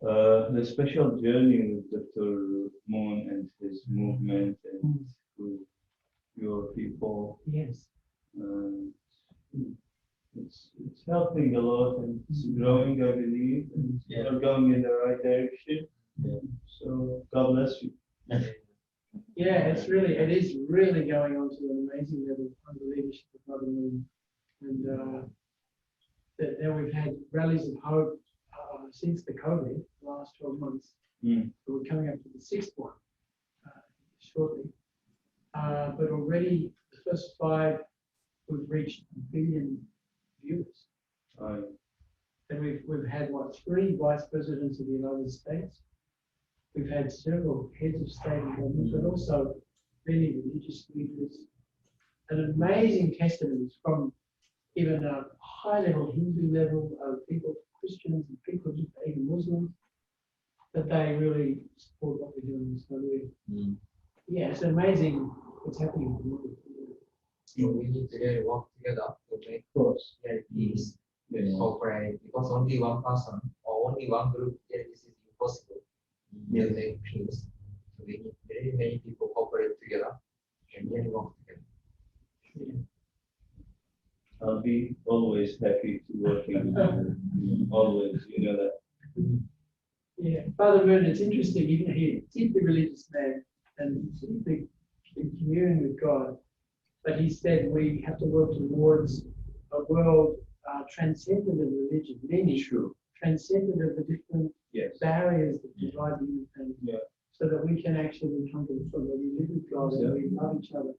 the special journey with Dr. Moon and his movement and to your people. Yes. Uh, it's helping a lot and it's growing, I believe, and we're going in the right direction. Yeah. So God bless you. Yeah, it is really going on to an amazing level under the leadership of Brother Moon. And that we've had rallies of hope since the COVID, the last 12 months. We're coming up to the 6th one shortly. But already the first 5, we've reached 1 billion viewers. And we've had, 3 vice presidents of the United States. We've had several heads of state and government, but also many religious leaders. An amazing testimonies from even a high-level Hindu level of people, Christians and people, even Muslims, that they really support what we're doing. So yeah, it's amazing what's happening. So we need to really work together to make peace, cooperate, because only one person or only one group, this is impossible to make peace. So we need very many people cooperate together and really work together. I'll be always happy to work with you. Always, you know that. Yeah, Father Moon, it's interesting, he's a deeply religious man and deeply in communion with God. But he said we have to work towards a world transcendent of religion, meaning transcendent of the different barriers that divide the human family, so that we can actually come to the point where we live with God and we love each other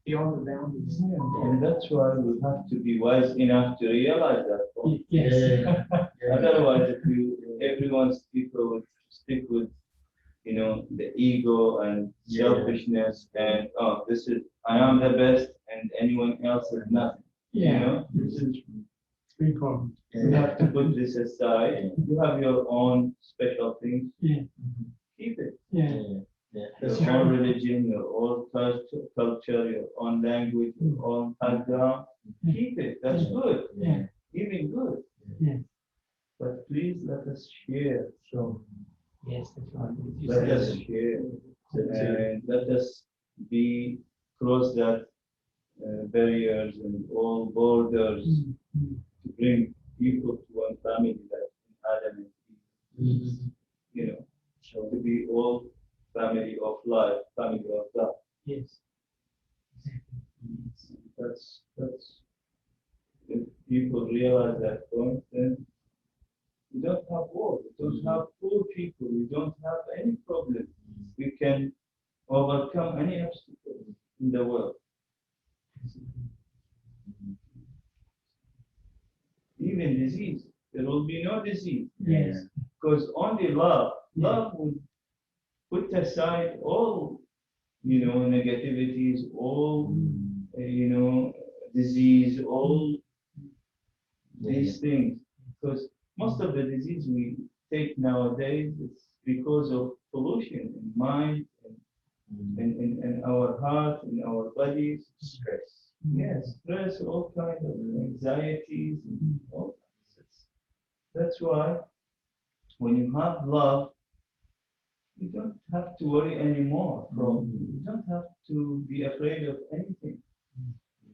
beyond the boundaries. And that's why we have to be wise enough to realize that point. Yes. Otherwise, if everyone stick with the ego and selfishness and I am the best and anyone else is nothing. This is big problem. You have to put this aside. You have your own special things. Keep it. Your own religion, your own culture, your own language, your own background. Keep it. That's good. Even good. But please let us share. Yes, that's right. Let us share and let us cross that barriers and all borders to bring people to one family like Adam and Eve. So to be all family of life, family of love. Yes. That's if people realize that point, then we don't have war, we don't have poor people, we don't have any problem. We can overcome any obstacle in the world. Even disease, there will be no disease. Yes. Because only love would put aside all, negativities, all, disease, all these things. Because most of the disease we take nowadays is because of pollution in mind and in our heart, in our bodies. Stress. Yes, stress, all kinds of anxieties, and all kinds. That's why when you have love, you don't have to worry anymore. You don't have to be afraid of anything.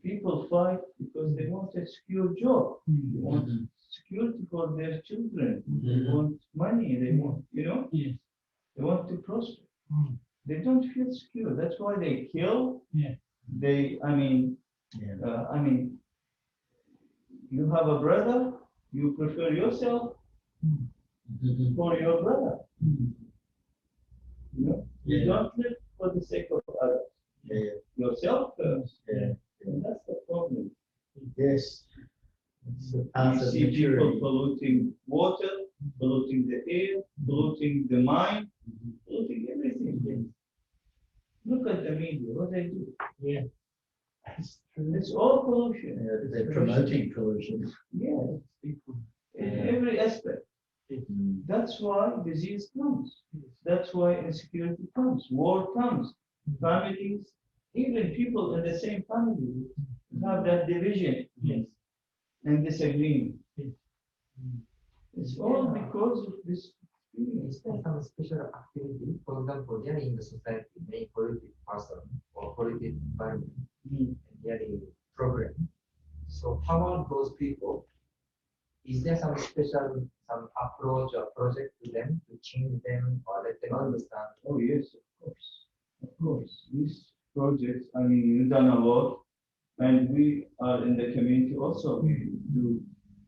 People fight because they want a secure job. They want security for their children. They want money. They want, they want to prosper. They don't feel secure. That's why they kill. You have a brother, you prefer yourself for your brother. You don't live for the sake of others. Yourself first. And that's the problem. Yes. You see people polluting water, polluting the air, polluting the mind, polluting everything. Look at the media, what they do. It's all pollution. They're promoting pollution. In every aspect. That's why disease comes. That's why insecurity comes. War comes. Families, even people in the same family, have that division and disagreement. It's all because of this. Is there some special activity, for example, they are in the society, many political person or political environment, and they are in program. So how are those people? Is there some special approach or project to them to change them or let them understand? Oh yes, of course. These projects, I mean, you've done a lot, and we are in the community also. We do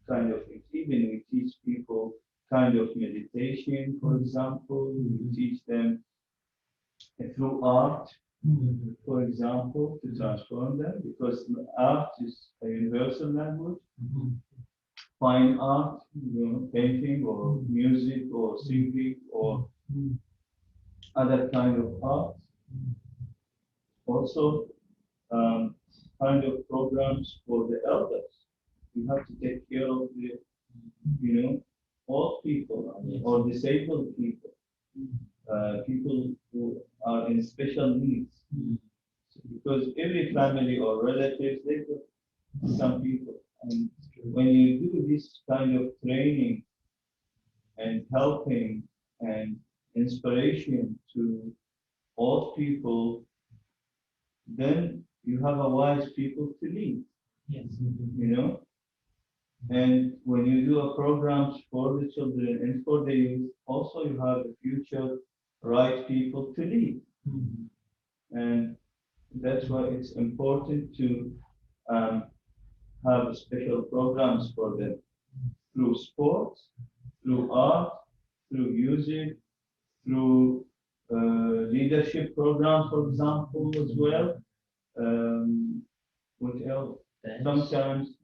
kind of even we teach people kind of meditation, for example. We teach them through art, for example, to transform them, because art is a universal language. Fine art, painting or music or singing or other kind of art. Also, kind of programs for the elders. You have to take care of the, old people or disabled people, people who are in special needs. Because every family or relatives, they got some people. And when you do this kind of training and helping and inspiration to old people, then you have a wise people to lead. And when you do a programs for the children and for the youth, also you have the future right people to lead. And that's why it's important to have special programs for them through sports, through art, through music, through leadership programs, for example, as well. What else? Sometimes,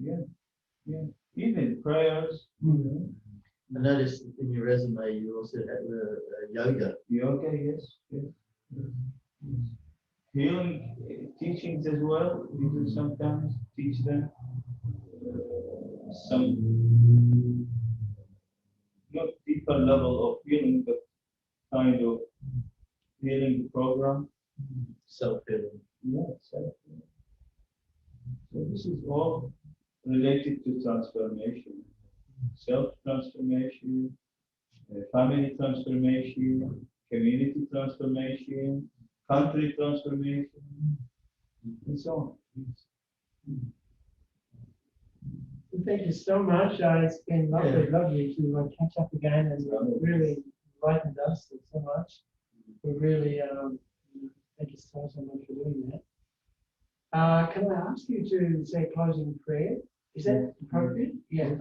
even prayers. I noticed in your resume you also have yoga. Yoga, yes. Healing teachings as well. We do sometimes teach them some not deeper level of healing, but kind of healing program. Self-healing. Yeah, self-healing. So this is all related to transformation, self-transformation, family transformation, community transformation, country transformation, and so on. Well, thank you so much. It's been lovely to catch up again, and really enlightened us so much. We really thank you so much for doing that. Can I ask you to say a closing prayer? Is that appropriate? Yeah.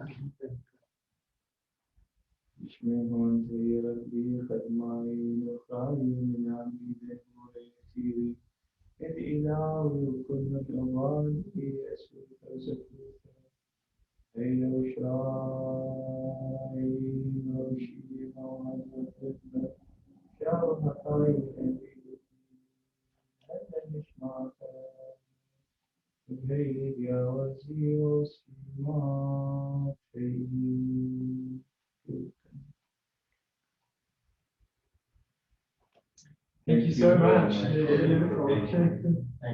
Thank you so much. Thank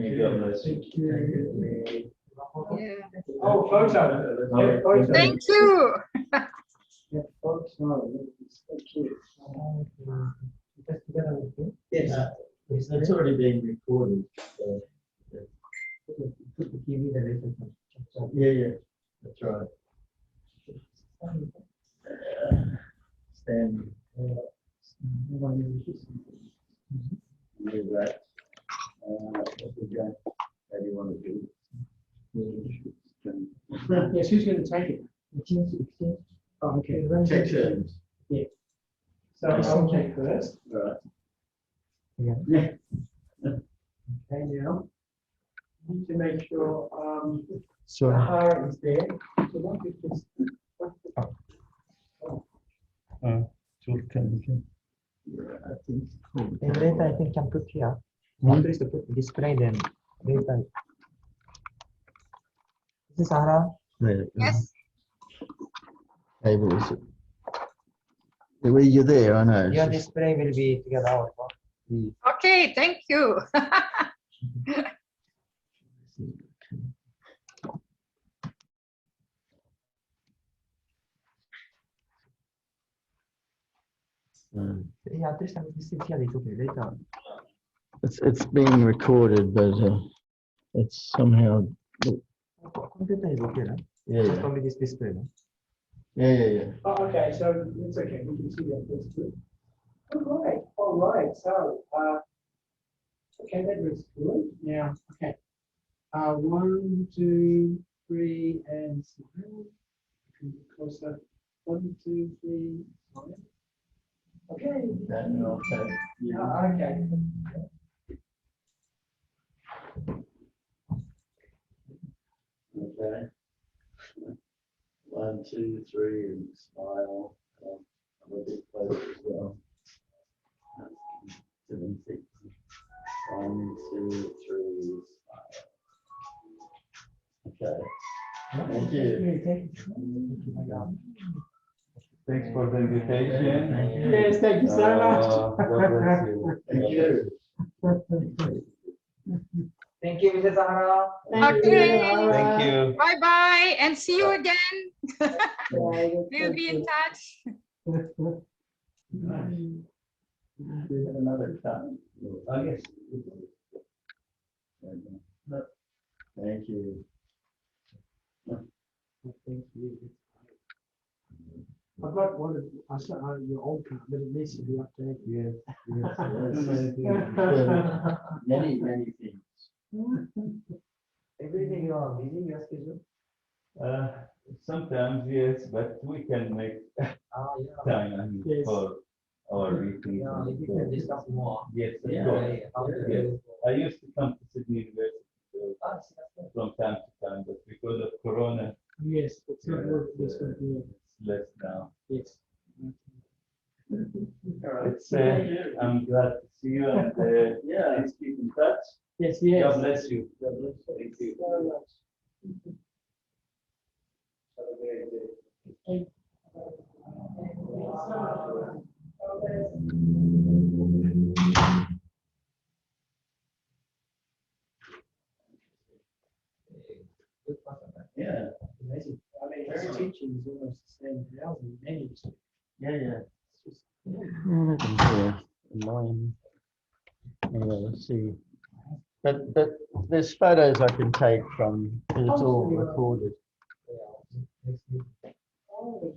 you. God bless you. Thank you. Yeah. Oh, photo. Yeah, photo. Thank you. Yeah, photo. Thank you. Just together with you. Yes, it's already being recorded. So, Put the TV there. yeah, that's right. Stand. Move that. How do you want to do it? Yes, who's going to take it? Oh, okay. Take turns. Yeah. So I'll take first. All right. Yeah. Okay, now. Need to make sure the heart is there. So what we just I think. And later I think can put here. One is to put display them later. This is Sahara. Yes. Table is. Well, you're there, I know. Your display will be together also. Okay. Thank you. Yeah, understand this here is okay later. It's being recorded, but it's somehow. Computer is okay, right? Yeah, Just yeah, only this display, right? yeah. Oh, okay, so it's okay, we can see that, that's good. All right, so, okay, that looks good, now, okay. 1, 2, 3, and smile. Closer, 1, 2, 3, smile. Okay. That and also. Okay. Okay. 1, 2, 3, and smile. I'm a bit closer as well. 7, 6. 1, 2, 3, smile. Okay. Thank you. Thanks for the invitation. Thank you. Yes, thank you so much. God bless you. Thank you. Thank you, Mr. Sahara. Okay. Thank you. Bye bye and see you again. Bye. We'll be in touch. Do you have another time? Oh, yes. Thank you. Thank you. I've got one of, I saw your old card, but it needs to be updated. Yes, many things. Everything you are busy, your schedule? Sometimes, yes, but we can make time Yes. for our meetings. Yeah, if you can discuss more. Yes, of Yeah. course. How to Yes. do. I used to come to Sydney University from time to time, but because of Corona, Yes, it's not work, this one here. it's less now. Yes. It's, I'm glad to see you and Yeah. please keep in touch. Yes, yes. God bless you. God bless you. Thank you. So much. Have a great day. Yeah. Amazing. I mean, her teaching is almost the same now in many respects. Yeah. It's just- Annoying. Yeah, let's see. But there's photos I can take from, it's all recorded. Oh,